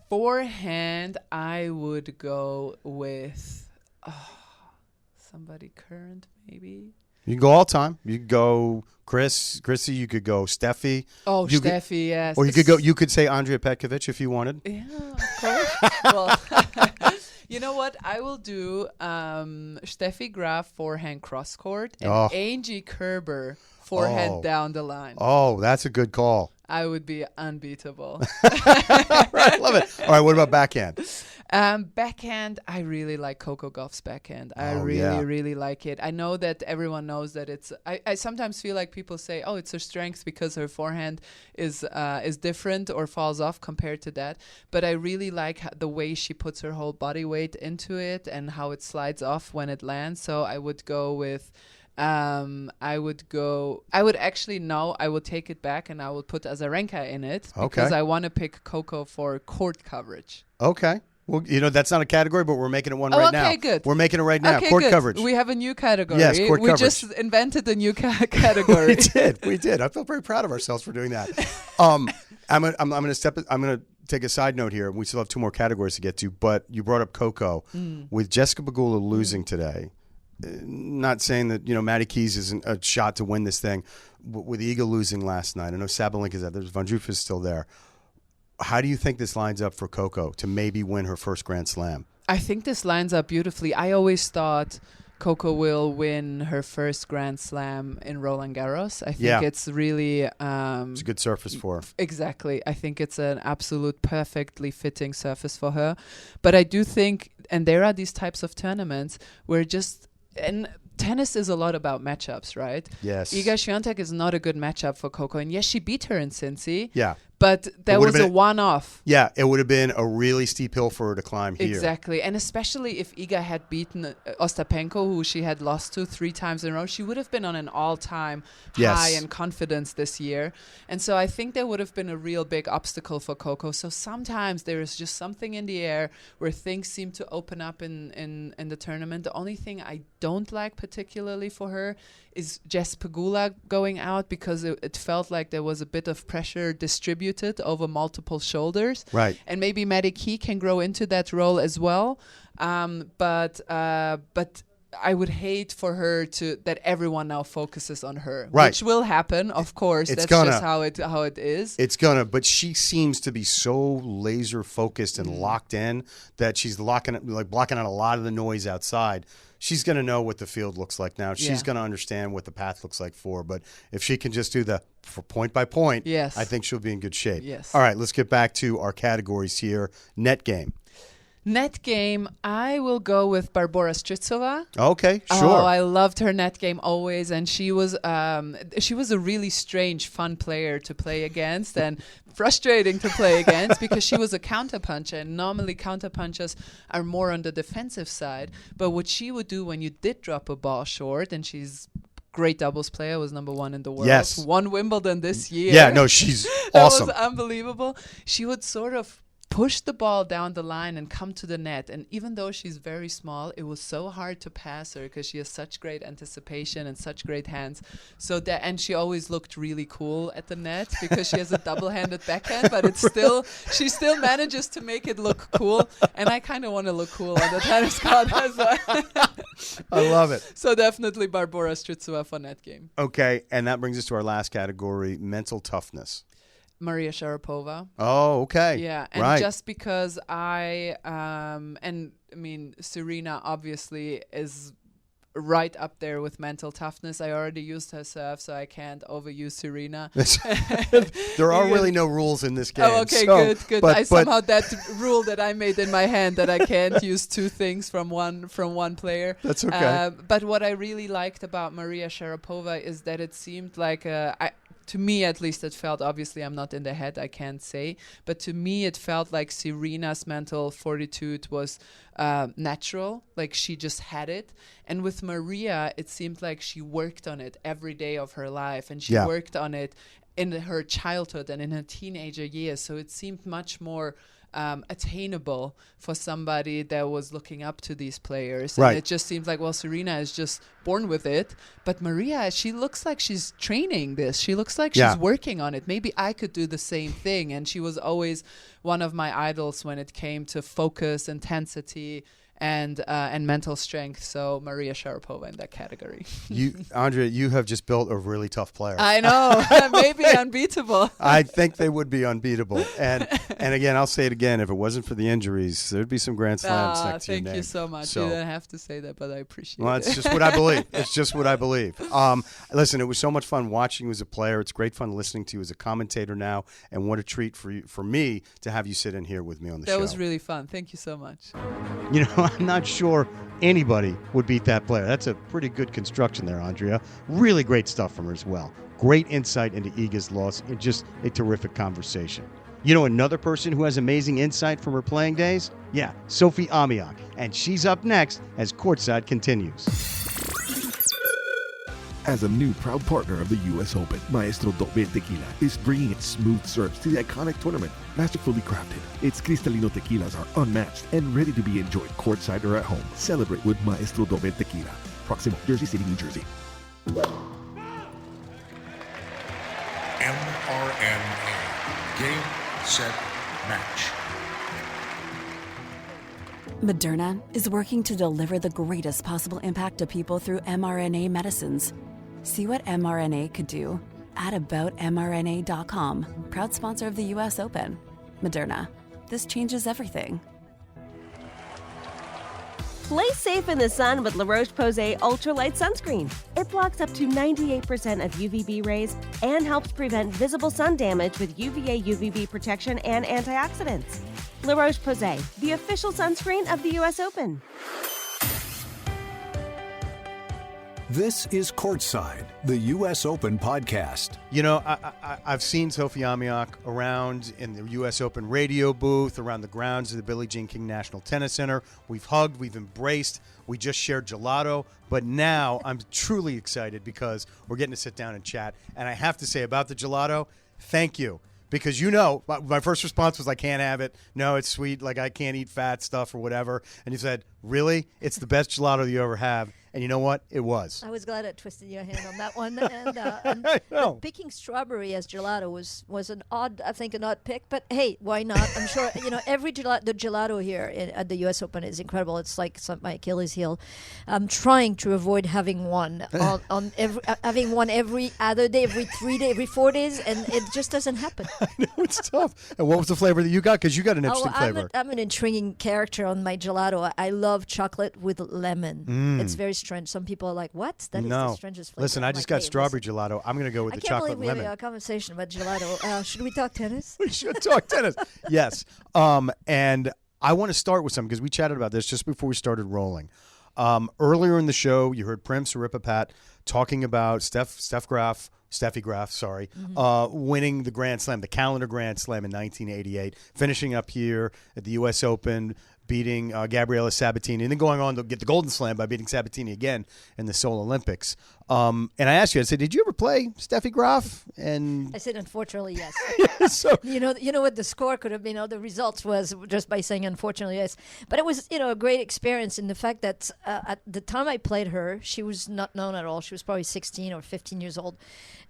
Forehand, I would go with somebody current, maybe. You can go all time. You could go Chrissy. You could go Steffi. Oh, Steffi, yes. Or you could go. You could say Andrea Petkovic if you wanted. Yeah, of course. Well, you know what? I will do Steffi Graf forehand cross court and Angie Kerber forehand down the line. Oh, that's a good call. I would be unbeatable. Right, love it. All right, what about backhand? Backhand, I really like Coco Gauff's backhand. I really like it. I know that everyone knows that it's. I sometimes feel like people say, "Oh, it's her strength because her forehand is different or falls off compared to that." But I really like the way she puts her whole body weight into it and how it slides off when it lands. So I would go with. I would take it back and I would put Azarenka in it because I want to pick Coco for court coverage. Okay. Well, that's not a category, but we're making it one right now. Okay, good. We're making it right now. Okay, Court good. coverage. We have a new category. Yes, court coverage. We just invented a new category. We did. I feel very proud of ourselves for doing that. I'm gonna take a side note here. We still have two more categories to get to, but you brought up Coco with Jessica Pegula losing today. Not saying that Maddie Keys isn't a shot to win this thing, but with Iga losing last night, I know Sabalenka's out there. Van Droof is still there. How do you think this lines up for Coco to maybe win her first Grand Slam? I think this lines up beautifully. I always thought Coco will win her first Grand Slam in Roland Garros. I think it's really... it's a good surface for her. Exactly. I think it's an absolute perfectly fitting surface for her. But I do think, and there are these types of tournaments where and tennis is a lot about matchups, right? Yes. Iga Swiatek is not a good matchup for Coco. And yes, she beat her in Cincy. Yeah. But that was a one-off. Yeah, it would have been a really steep hill for her to climb here. Exactly. And especially if Iga had beaten Ostapenko, who she had lost to 3 times in a row, she would have been on an all-time high in confidence this year. And so I think there would have been a real big obstacle for Coco. So sometimes there is just something in the air where things seem to open up in the tournament. The only thing I don't like particularly for her is Jess Pegula going out because it felt like there was a bit of pressure distributed over multiple shoulders. Right. And maybe Maddie Key can grow into that role as well. But I would hate for her that everyone now focuses on her. Right. Which will happen, of course. That's just how it is. It's gonna, but she seems to be so laser focused and locked in that she's blocking out a lot of the noise outside. She's going to know what the field looks like now. She's going to understand what the path looks like for her. But if she can just do for point by point, I think she'll be in good shape. Yes. All right, let's get back to our categories here. Net game. Net game, I will go with Barbora Strycova. Okay, sure. Oh, I loved her net game always, and she was a really strange, fun player to play against, and frustrating to play against because she was a counterpuncher, and normally counterpunchers are more on the defensive side. But what she would do when you did drop a ball short, and she's great doubles player, was number 1 in the world. Yes. Won Wimbledon this year. Yeah, no, she's that awesome. That was unbelievable. She would sort of push the ball down the line and come to the net. And even though she's very small, it was so hard to pass her because she has such great anticipation and such great hands. And she always looked really cool at the net because she has a double-handed backhand, but she still manages to make it look cool. And I kind of want to look cool on the tennis court as well. I love it. So definitely Barbora Strycova for net game. Okay, and that brings us to our last category, mental toughness. Maria Sharapova. Oh, okay. Yeah, and right. just because Serena obviously is right up there with mental toughness. I already used her serve, so I can't overuse Serena. There are really no rules in this game. Oh, okay, so, good. Somehow that rule that I made in my hand that I can't use 2 things from one player. That's okay. But what I really liked about Maria Sharapova is that it seemed like to me, at least, it felt, obviously, I'm not in the head, I can't say, but to me, it felt like Serena's mental fortitude was natural, like she just had it. And with Maria, it seemed like she worked on it every day of her life, and she worked on it in her childhood and in her teenager years. So it seemed much more attainable for somebody that was looking up to these players. Right. And it just seems like, well, Serena is just born with it. But Maria, she looks like she's training this. She looks like she's working on it. Maybe I could do the same thing. And she was always one of my idols when it came to focus, intensity, and mental strength. So Maria Sharapova in that category. Andrea, you have just built a really tough player. I know. Maybe unbeatable. I think they would be unbeatable. And again, I'll say it again. If it wasn't for the injuries, there'd be some Grand Slams next to your name. Thank you so much. You didn't have to say that, but I appreciate it. Well, it's just what I believe. It's just what I believe. Listen, it was so much fun watching you as a player. It's great fun listening to you as a commentator now. And what a treat for me to have you sit in here with me on the show. That was really fun. Thank you so much. You know, I'm not sure anybody would beat that player. That's a pretty good construction there, Andrea. Really great stuff from her as well. Great insight into Iga's loss and just a terrific conversation. You know another person who has amazing insight from her playing days? Yeah, Sophie Amiach. And she's up next as Courtside continues. As a new proud partner of the U.S. Open, Maestro Doble Tequila is bringing its smooth serves to the iconic tournament. Masterfully crafted, its Cristalino tequilas are unmatched and ready to be enjoyed courtside or at home. Celebrate with Maestro Doble Tequila. Proximo, Jersey City, New Jersey. mRNA. Game, set, match. Moderna is working to deliver the greatest possible impact to people through mRNA medicines. See what mRNA could do at aboutmRNA.com. Proud sponsor of the U.S. Open. Moderna. This changes everything. Play safe in the sun with La Roche-Posay Ultralight Sunscreen. It blocks up to 98% of UVB rays and helps prevent visible sun damage with UVA UVB protection and antioxidants. La Roche-Posay, the official sunscreen of the U.S. Open. This is Courtside, the U.S. Open podcast. You know, I've seen Sophie Amiach around in the U.S. Open radio booth, around the grounds of the Billie Jean King National Tennis Center. We've hugged, we've embraced, we just shared gelato. But now I'm truly excited because we're getting to sit down and chat. And I have to say about the gelato, thank you. Because you know, my first response was, I can't have it. No, it's sweet. Like, I can't eat fat stuff or whatever. And you said, really? It's the best gelato you ever have. And you know what? It was. I was glad I twisted your hand on that one. And picking strawberry as gelato was an odd pick. But hey, why not? I'm sure every the gelato here at the U.S. Open is incredible. It's like my Achilles heel. I'm trying to avoid having one having one every other day, every 3 days, every 4 days, and it just doesn't happen. I know, it's tough. And what was the flavor that you got? Because you got an interesting flavor. I'm an intriguing character on my gelato. I love chocolate with lemon. It's very strange. Some people are like, what? That is the strangest flavor. Listen, I just got strawberry gelato. I'm going to go with the chocolate lemon. I can't believe we had a conversation about gelato. Should we talk tennis? We should talk tennis. Yes. And I want to start with something because we chatted about this just before we started rolling. Earlier in the show, you heard Prem Siripapat talking about Steffi Graf, winning the Grand Slam, the calendar Grand Slam in 1988, finishing up here at the U.S. Open, beating Gabriela Sabatini, and then going on to get the Golden Slam by beating Sabatini again in the Seoul Olympics. And I asked you, I said, did you ever play Steffi Graf? And I said, unfortunately, yes. So you know what the score could have been, the results was just by saying unfortunately, yes. But it was, a great experience in the fact that at the time I played her, she was not known at all. She was probably 16 or 15 years old.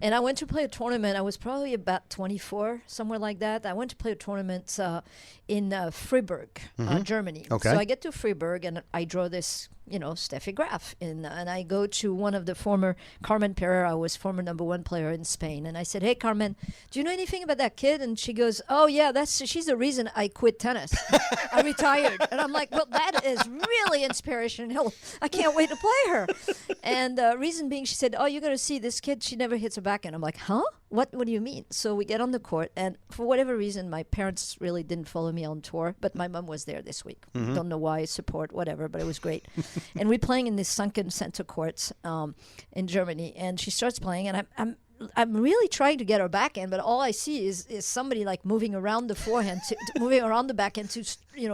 And I went to play a tournament. I was probably about 24, somewhere like that. I went to play a tournament in Freiburg, Germany. Okay. So I get to Freiburg and I draw this, Steffi Graf. And I go to one of the former, Carmen Pereira was former #1 player in Spain. And I said, hey, Carmen, do you know anything about that kid? And she goes, oh, yeah, she's the reason I quit tennis. I retired. And I'm like, well, that is really inspirational. I can't wait to play her. And reason being, she said, oh, you're going to see this kid, she never hits a backhand. I'm like, huh? What do you mean? So we get on the court, and for whatever reason, my parents really didn't follow me on tour, but my mom was there this week. Don't know why, support, whatever, but it was great. And we're playing in this sunken center courts in Germany, and she starts playing, and I'm really trying to get her backhand, but all I see is somebody like moving around the forehand, moving around the backhand to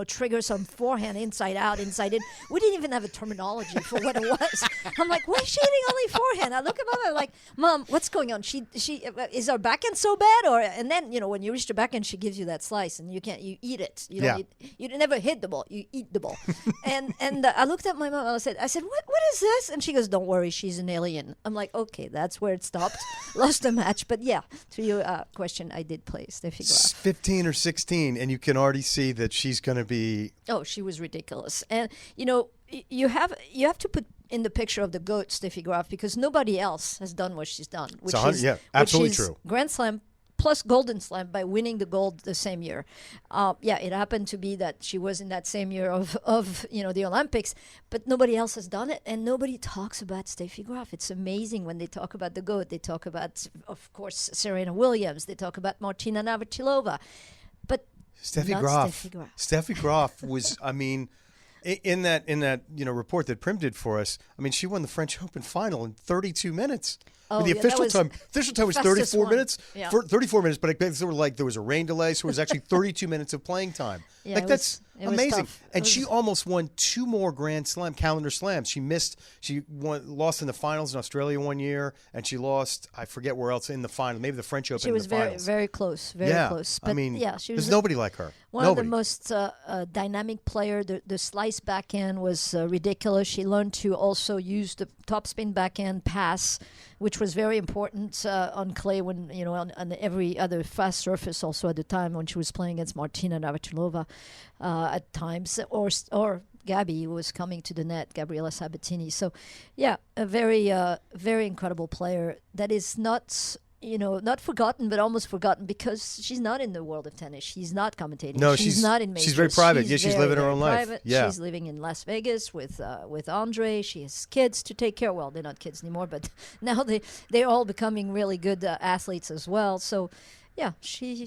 trigger some forehand inside out, inside in. We didn't even have a terminology for what it was. I'm like, why is she hitting only forehand? I look at Mom, I'm like, Mom, what's going on? She is our backhand so bad? And then when you reach the backhand, she gives you that slice, and you eat it. You never hit the ball, you eat the ball. and I looked at my mom. I said, what is this? And she goes, don't worry, she's an alien. I'm like, okay, that's where it stopped. Lost the match, but yeah, to your question, I did play Steffi Graf. 15 or 16, and you can already see that she's going to be. Oh, she was ridiculous, and you have to put in the picture of the GOAT Steffi Graf because nobody else has done what she's done, which is absolutely true. Grand Slam plus Golden Slam by winning the gold the same year. It happened to be that she was in that same year of the Olympics, but nobody else has done it, and nobody talks about Steffi Graf. It's amazing when they talk about the GOAT. They talk about, of course, Serena Williams. They talk about Martina Navratilova, but Steffi Graf was, in that report that Prim did for us, she won the French Open final in 32 minutes. The official time was 34 minutes. Yeah. 34 minutes, but I guess there was a rain delay, so it was actually 32 minutes of playing time. Yeah, that's amazing. Tough. And she almost won 2 more Grand Slam calendar slams. She lost in the finals in Australia one year, and she lost, I forget where else in the final, maybe the French Open. She was in the finals. very close, very close. But she was there's nobody like her. One of the most dynamic player. The slice backhand was ridiculous. She learned to also use the topspin backhand pass, which was very important on clay when on every other fast surface. Also at the time when she was playing against Martina Navratilova at times, or Gabby was coming to the net, Gabriela Sabatini. So, a very very incredible player that is not. Not forgotten, but almost forgotten because she's not in the world of tennis. She's not commentating. No, she's not in majors. She's very private. She's very, living her own private. life. Yeah. She's living in Las Vegas with Andrea. She has kids to take care of. Well, they're not kids anymore, but now they're all becoming really good athletes as well. So, yeah, she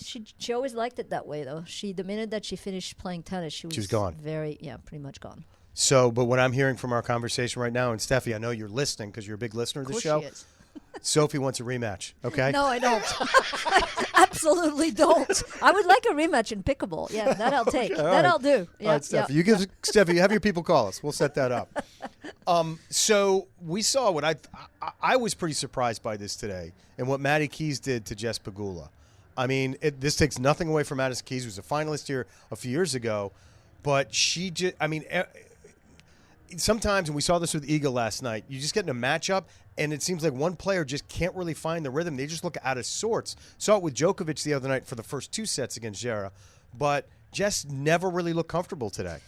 always liked it that way, though. The minute that she finished playing tennis, she was gone. Pretty much gone. So, but what I'm hearing from our conversation right now, and Steffi, I know you're listening because you're a big listener to the show. She is. Sophie wants a rematch, okay? No, I don't. I absolutely don't. I would like a rematch in pickleball. Yeah, that I'll take. Okay, that I'll do. Yeah, all right, Steffi. You give Steffi, have your people call us. We'll set that up. So we saw what I was pretty surprised by this today and what Maddie Keys did to Jess Pegula. This takes nothing away from Madison Keys, who was a finalist here a few years ago, but she just, sometimes, and we saw this with Iga last night, you just get in a matchup, and it seems like one player just can't really find the rhythm. They just look out of sorts. Saw it with Djokovic the other night for the first 2 sets against Jera, but Jess never really looked comfortable today.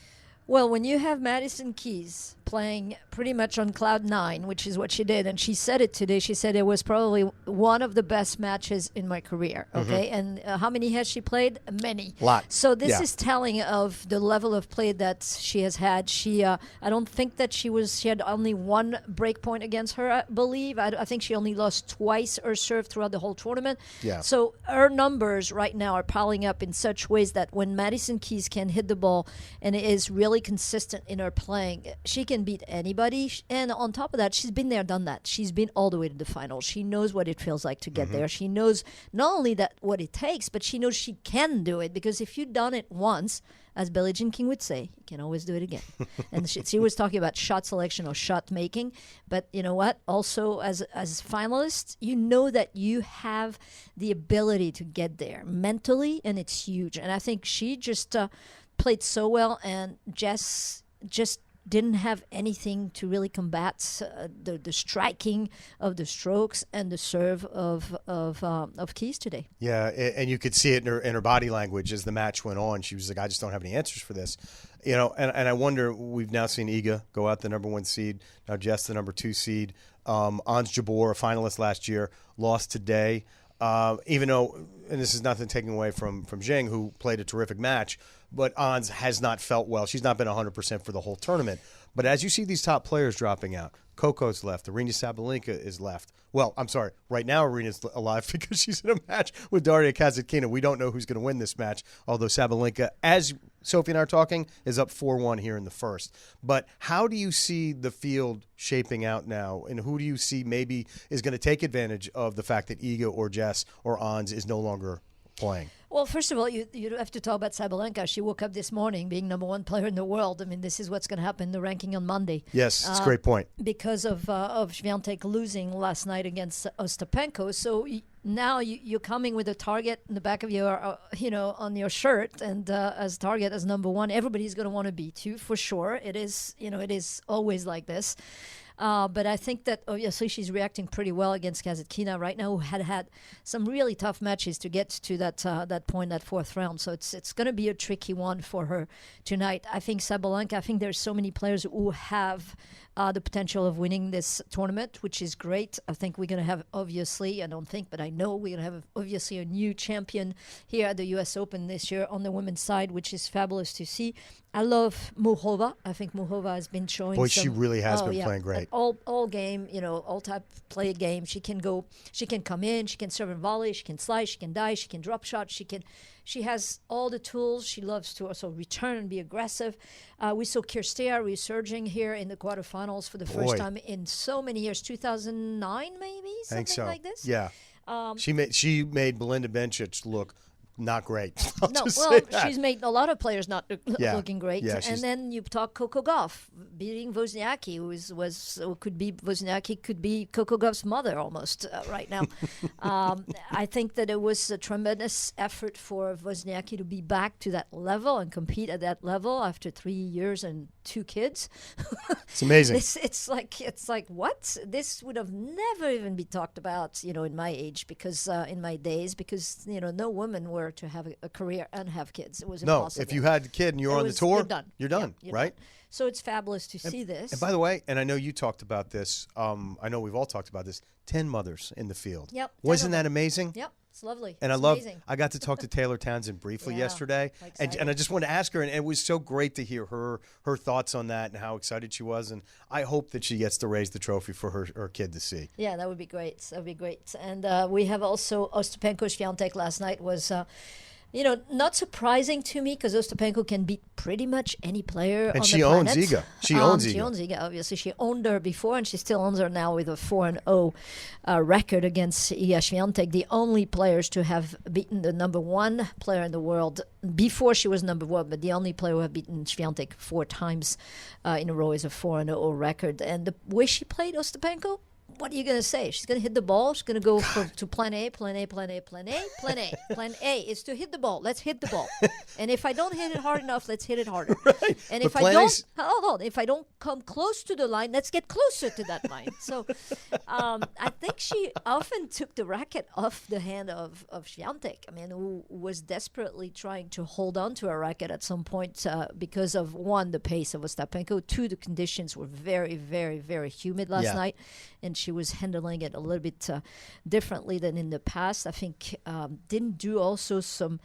Well, when you have Madison Keys playing pretty much on cloud 9, which is what she did, and she said it today, she said it was probably one of the best matches in my career, okay? And how many has she played? Many. Lot. So this is telling of the level of play that she has had. I don't think that she had only one break point against her, I believe. I think she only lost twice her serve throughout the whole tournament. Yeah. So her numbers right now are piling up in such ways that when Madison Keys can hit the ball and is really really consistent in her playing. She can beat anybody. And on top of that, she's been there, done that. She's been all the way to the final. She knows what it feels like to get there. She knows not only that what it takes, but she knows she can do it. Because if you've done it once, as Billie Jean King would say, you can always do it again. And she was talking about shot selection or shot making. But you know what? Also, as finalists, you know that you have the ability to get there mentally, and it's huge. And I think she just played so well, and Jess just didn't have anything to really combat the striking of the strokes and the serve of Keys today. Yeah, and you could see it in her body language as the match went on. She was like, I just don't have any answers for this. You know, and I wonder, we've now seen Iga go out the number 1 seed, now Jess the number 2 seed. Ons Jabeur, a finalist last year, lost today. Even though, and this is nothing taking away from Zheng, who played a terrific match, but Ons has not felt well. She's not been 100% for the whole tournament. But as you see these top players dropping out, Coco's left, Aryna Sabalenka is left. Well, I'm sorry, right now Arena's alive because she's in a match with Daria Kasatkina. We don't know who's going to win this match, although Sabalenka, as Sophie and I are talking, is up 4-1 here in the first. But how do you see the field shaping out now, and who do you see maybe is going to take advantage of the fact that Iga or Jess or Ons is no longer playing? Well, first of all, you have to talk about Sabalenka. She woke up this morning being number 1 player in the world. I mean, this is what's going to happen in the ranking on Monday. Yes, it's a great point. Because of Swiatek losing last night against Ostapenko. So now you're coming with a target in the back of your, on your shirt, and as target as number 1, everybody's going to want to beat you for sure. It is, it is always like this. But I think that obviously she's reacting pretty well against Kasatkina right now, who had some really tough matches to get to that point, that 4th round. So it's going to be a tricky one for her tonight. I think Sabalenka, I think there's so many players who have the potential of winning this tournament, which is great. I think we're going to have, obviously, I don't think, but I know we're going to have obviously a new champion here at the U.S. Open this year on the women's side, which is fabulous to see. I love Muchova. I think Muchova has been showing she really has been playing great. All game, all type play game. She can come in, she can serve and volley, she can slice, she can dive, she can drop shot, she has all the tools. She loves to also return and be aggressive. We saw Kirstea resurging here in the quarterfinals for the first time in so many years, 2009 maybe, something like this. Yeah. She made Belinda Bencic look not great. She's made a lot of players not looking great. Yeah, and then you talk Coco Gauff beating Wozniacki, could be Coco Gauff's mother almost right now. I think that it was a tremendous effort for Wozniacki to be back to that level and compete at that level after 3 years and 2 kids. It's amazing. It's like what? This would have never even been talked about, in my age, because in my days, because no woman were to have a career and have kids. It was impossible. No, if you had a kid and you're on the tour, you're done, right? So it's fabulous to see this. And by the way, and I know you talked about this, I know we've all talked about this, 10 mothers in the field. Yep. Wasn't that amazing? Yep. It's lovely. And amazing. I got to talk to Taylor Townsend briefly yesterday, and I just wanted to ask her, and it was so great to hear her thoughts on that and how excited she was, and I hope that she gets to raise the trophy for her kid to see. Yeah, that would be great. That would be great. And we have also Ostapenko-Swiatek last night was... not surprising to me because Ostapenko can beat pretty much any player on the planet. And she owns Iga. She owns Iga, obviously. She owned her before, and she still owns her now with a 4-0 record against Iga Swiatek, the only players to have beaten the number 1 player in the world before she was number 1, but the only player who have beaten Swiatek 4 times in a row is a 4-0 record. And the way she played Ostapenko, what are you going to say? She's going to hit the ball. She's going to go to plan A. Plan A is to hit the ball. Let's hit the ball. And if I don't hit it hard enough, let's hit it harder. Right. And if if I don't come close to the line, let's get closer to that line. So I think she often took the racket off the hand of Swiatek. I mean, who was desperately trying to hold on to her racket at some point because of, 1, the pace of Ostapenko, 2, the conditions were very, very, very humid last night. And she was handling it a little bit differently than in the past. I think didn't do also some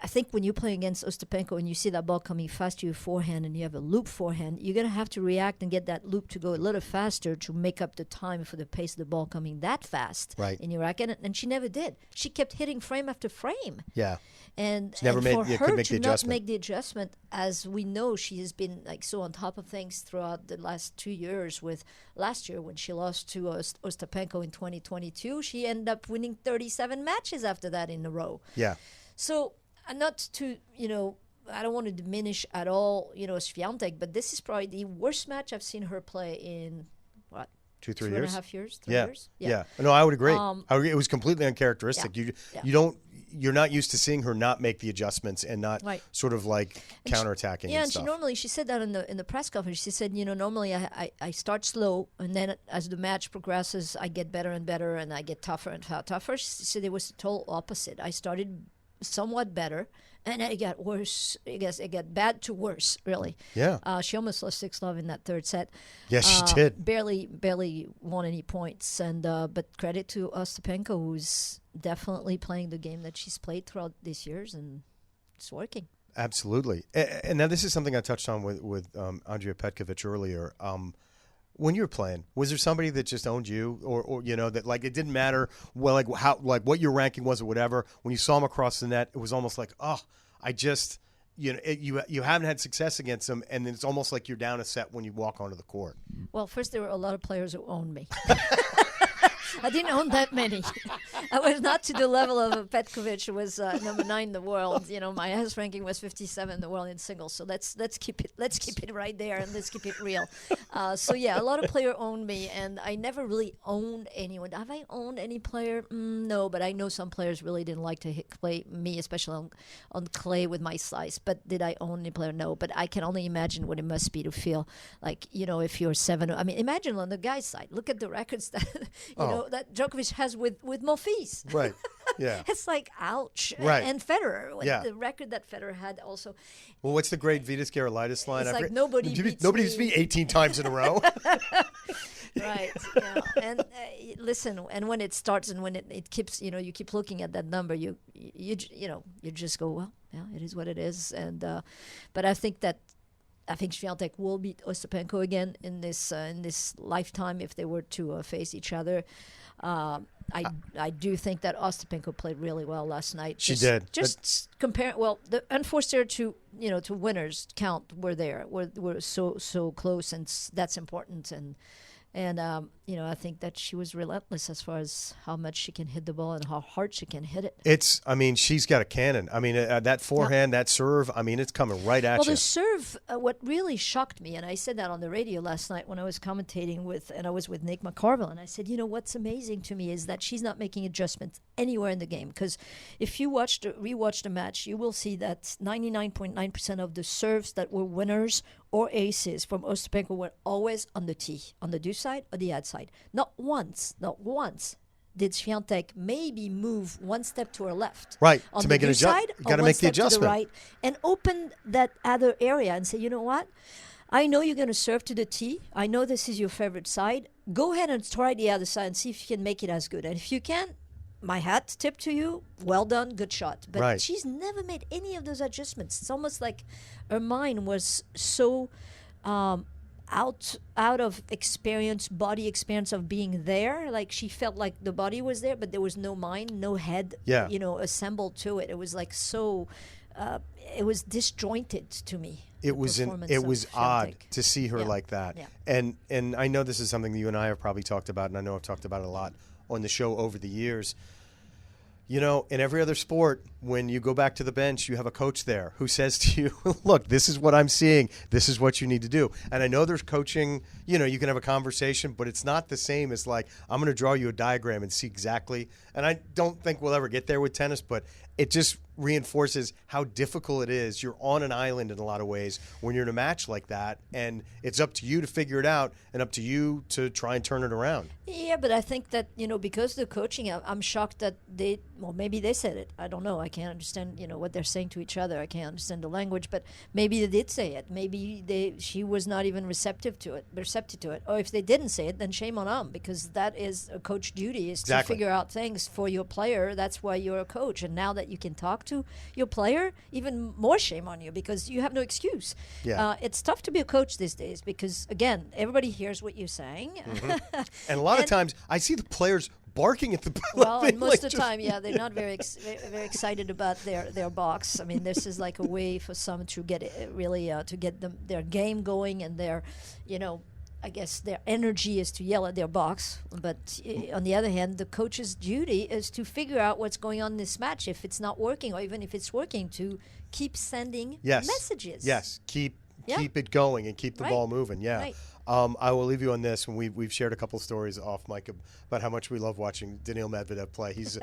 I think when you're playing against Ostapenko and you see that ball coming fast to your forehand and you have a loop forehand, you're going to have to react and get that loop to go a little faster to make up the time for the pace of the ball coming that fast in your racket. And she never did. She kept hitting frame after frame. Yeah. And, for her to not make the adjustment, as we know, she has been like so on top of things throughout the last 2 years. With last year when she lost to Ostapenko in 2022, she ended up winning 37 matches after that in a row. Yeah. So not to, I don't want to diminish at all, Swiatek, but this is probably the worst match I've seen her play in, what, 2-3 years? 2.5 years, 3 years? Yeah. No, I would agree. It was completely uncharacteristic. You're not used to seeing her not make the adjustments and not sort of like counterattacking. Yeah, and stuff. She said that in the press conference. She said, normally I start slow, and then as the match progresses, I get better and better, and I get tougher and tougher. She said it was the total opposite. I started somewhat better, and then it got worse. I guess it got bad to worse, really. Yeah. She almost lost 6-love in that third set. Yes, she did. Barely won any points, and but credit to Ostapenko, who's definitely playing the game that she's played throughout these years, and it's working. Absolutely. And now this is something I touched on with Andrea Petkovic earlier. When you were playing, was there somebody that just owned you, or that like it didn't matter what your ranking was or whatever? When you saw them across the net, it was almost like, I just you haven't had success against them, and it's almost like you're down a set when you walk onto the court. Well, first there were a lot of players who owned me. I didn't own that many. I was not to the level of Petkovic, who was number 9 in the world. My highest ranking was 57 in the world in singles. So let's keep it right there, and let's keep it real. So yeah, a lot of players owned me, and I never really owned anyone. Have I owned any player? No, but I know some players really didn't like to play me, especially on clay with my slice. But did I own any player? No. But I can only imagine what it must be to feel like, if you're 7. I mean, imagine on the guy's side. Look at the records that that Djokovic has with Monfils. Right. Yeah. It's like, ouch. Right. And Federer. Yeah. The record that Federer had also. Well, what's the great Vitas Gerulaitis line? It's like nobody beats me 18 times in a row. Right. Yeah. And listen, and when it starts and when it keeps, you keep looking at that number, you just go, well, yeah, it is what it is. And but I think Swiatek will beat Ostapenko again in this lifetime if they were to face each other. I do think that Ostapenko played really well last night. She did. Just compare. Well, the unforced error to winners count were there. We're so close, and that's important. And I think that she was relentless as far as how much she can hit the ball and how hard she can hit it. She's got a cannon. That forehand, that serve, it's coming right at you. Well, the serve, what really shocked me, and I said that on the radio last night when I was commentating I was with Nick McCarville, and I said, what's amazing to me is that she's not making adjustments anywhere in the game. Because if you rewatch the match, you will see that 99.9% of the serves that were winners or aces from Ostapenko were always on the tee, on the do side or the ad side. Not once did Swiatek maybe move one step to her left. Right, on to the make an adjustment. You got to make the adjustment. To the right, and open that other area and say, you know what? I know you're going to serve to the tee. I know this is your favorite side. Go ahead and try the other side and see if you can make it as good. And if you can, my hat tip to you. Well done, good shot. But she's never made any of those adjustments. It's almost like her mind was so out of experience, body experience of being there. Like she felt like the body was there, but there was no mind, no head, assembled to it. It was like so. It was disjointed to me. It was odd to see her like that. Yeah. And I know this is something that you and I have probably talked about, and I know I've talked about it a lot on the show over the years. In every other sport, when you go back to the bench, you have a coach there who says to you, look, this is what I'm seeing. This is what you need to do. And I know there's coaching, you can have a conversation, but it's not the same as like, I'm going to draw you a diagram and see exactly. And I don't think we'll ever get there with tennis, but it just reinforces how difficult it is. You're on an island in a lot of ways when you're in a match like that, and it's up to you to figure it out and up to you to try and turn it around. Yeah, but I think that, because of the coaching, I'm shocked that maybe they said it. I don't know. I can't understand, what they're saying to each other. I can't understand the language, but maybe they did say it. Maybe she was not even receptive to it. Or if they didn't say it, then shame on them, because that is a coach duty, is to figure out things for your player. That's why you're a coach. And now that you can talk to your player, even more shame on you because you have no excuse. Yeah. It's tough to be a coach these days because, again, everybody hears what you're saying. Mm-hmm. And a lot of times I see the players barking at the well, and most of the time, they're not very excited about their box. I mean, this is like a way for some to get to get their game going and their, I guess their energy is to yell at their box. But on the other hand, the coach's duty is to figure out what's going on in this match. If it's not working, or even if it's working, to keep sending messages. Yes, keep it going and keep the ball moving. Yeah. Right. I will leave you on this, and we've shared a couple of stories off mic about how much we love watching Daniil Medvedev play. He's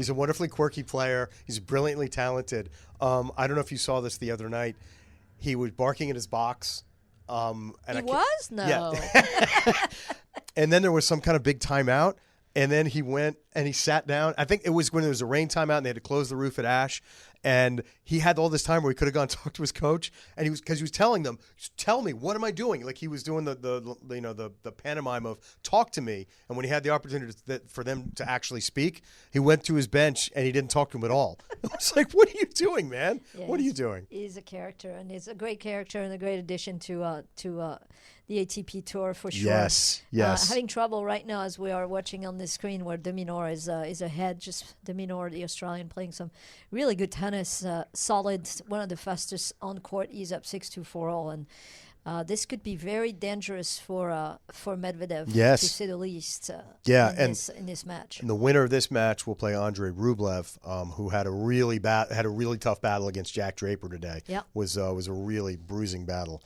a wonderfully quirky player. He's brilliantly talented. I don't know if you saw this the other night. He was barking at his box. And he was? No. Yeah. And then there was some kind of big timeout, and then he went and he sat down. I think it was when there was a rain timeout and they had to close the roof at Ash. And he had all this time where he could have gone and talked to his coach, and he was telling them, "Tell me, what am I doing?" Like he was doing the pantomime of "talk to me." And when he had the opportunity for them to actually speak, he went to his bench and he didn't talk to him at all. I was like, "What are you doing, man? What are you doing?" He's a character, and he's a great character and a great addition to the ATP Tour for sure. Yes. Having trouble right now as we are watching on the screen where de Minaur is ahead. Just de Minaur, the Australian, playing some really good tennis, solid, one of the fastest on court. He's up 6-2 4-all, and this could be very dangerous for Medvedev, to say the least. In this match. And the winner of this match will play Andrei Rublev, who had a really tough battle against Jack Draper today. Yeah, was a really bruising battle.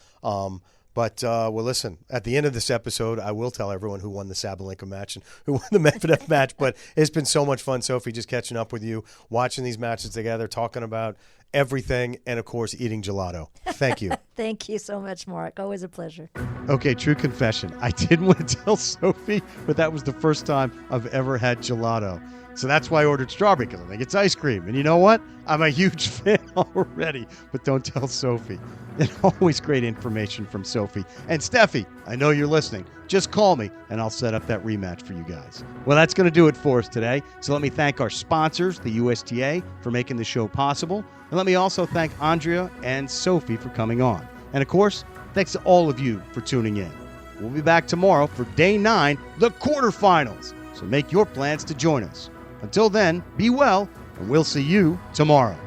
But listen, at the end of this episode, I will tell everyone who won the Sabalenka match and who won the Medvedev match. But it's been so much fun, Sophie, just catching up with you, watching these matches together, talking about everything, and, of course, eating gelato. Thank you. Thank you so much, Marc. Always a pleasure. Okay, true confession. I didn't want to tell Sophie, but that was the first time I've ever had gelato. So that's why I ordered strawberry, because I think it's ice cream. And you know what? I'm a huge fan already, but don't tell Sophie. And always great information from Sophie. And Steffi, I know you're listening. Just call me, and I'll set up that rematch for you guys. Well, that's going to do it for us today. So let me thank our sponsors, the USTA, for making the show possible. And let me also thank Andrea and Sophie for coming on. And, of course, thanks to all of you for tuning in. We'll be back tomorrow for Day 9, the quarterfinals. So make your plans to join us. Until then, be well, and we'll see you tomorrow.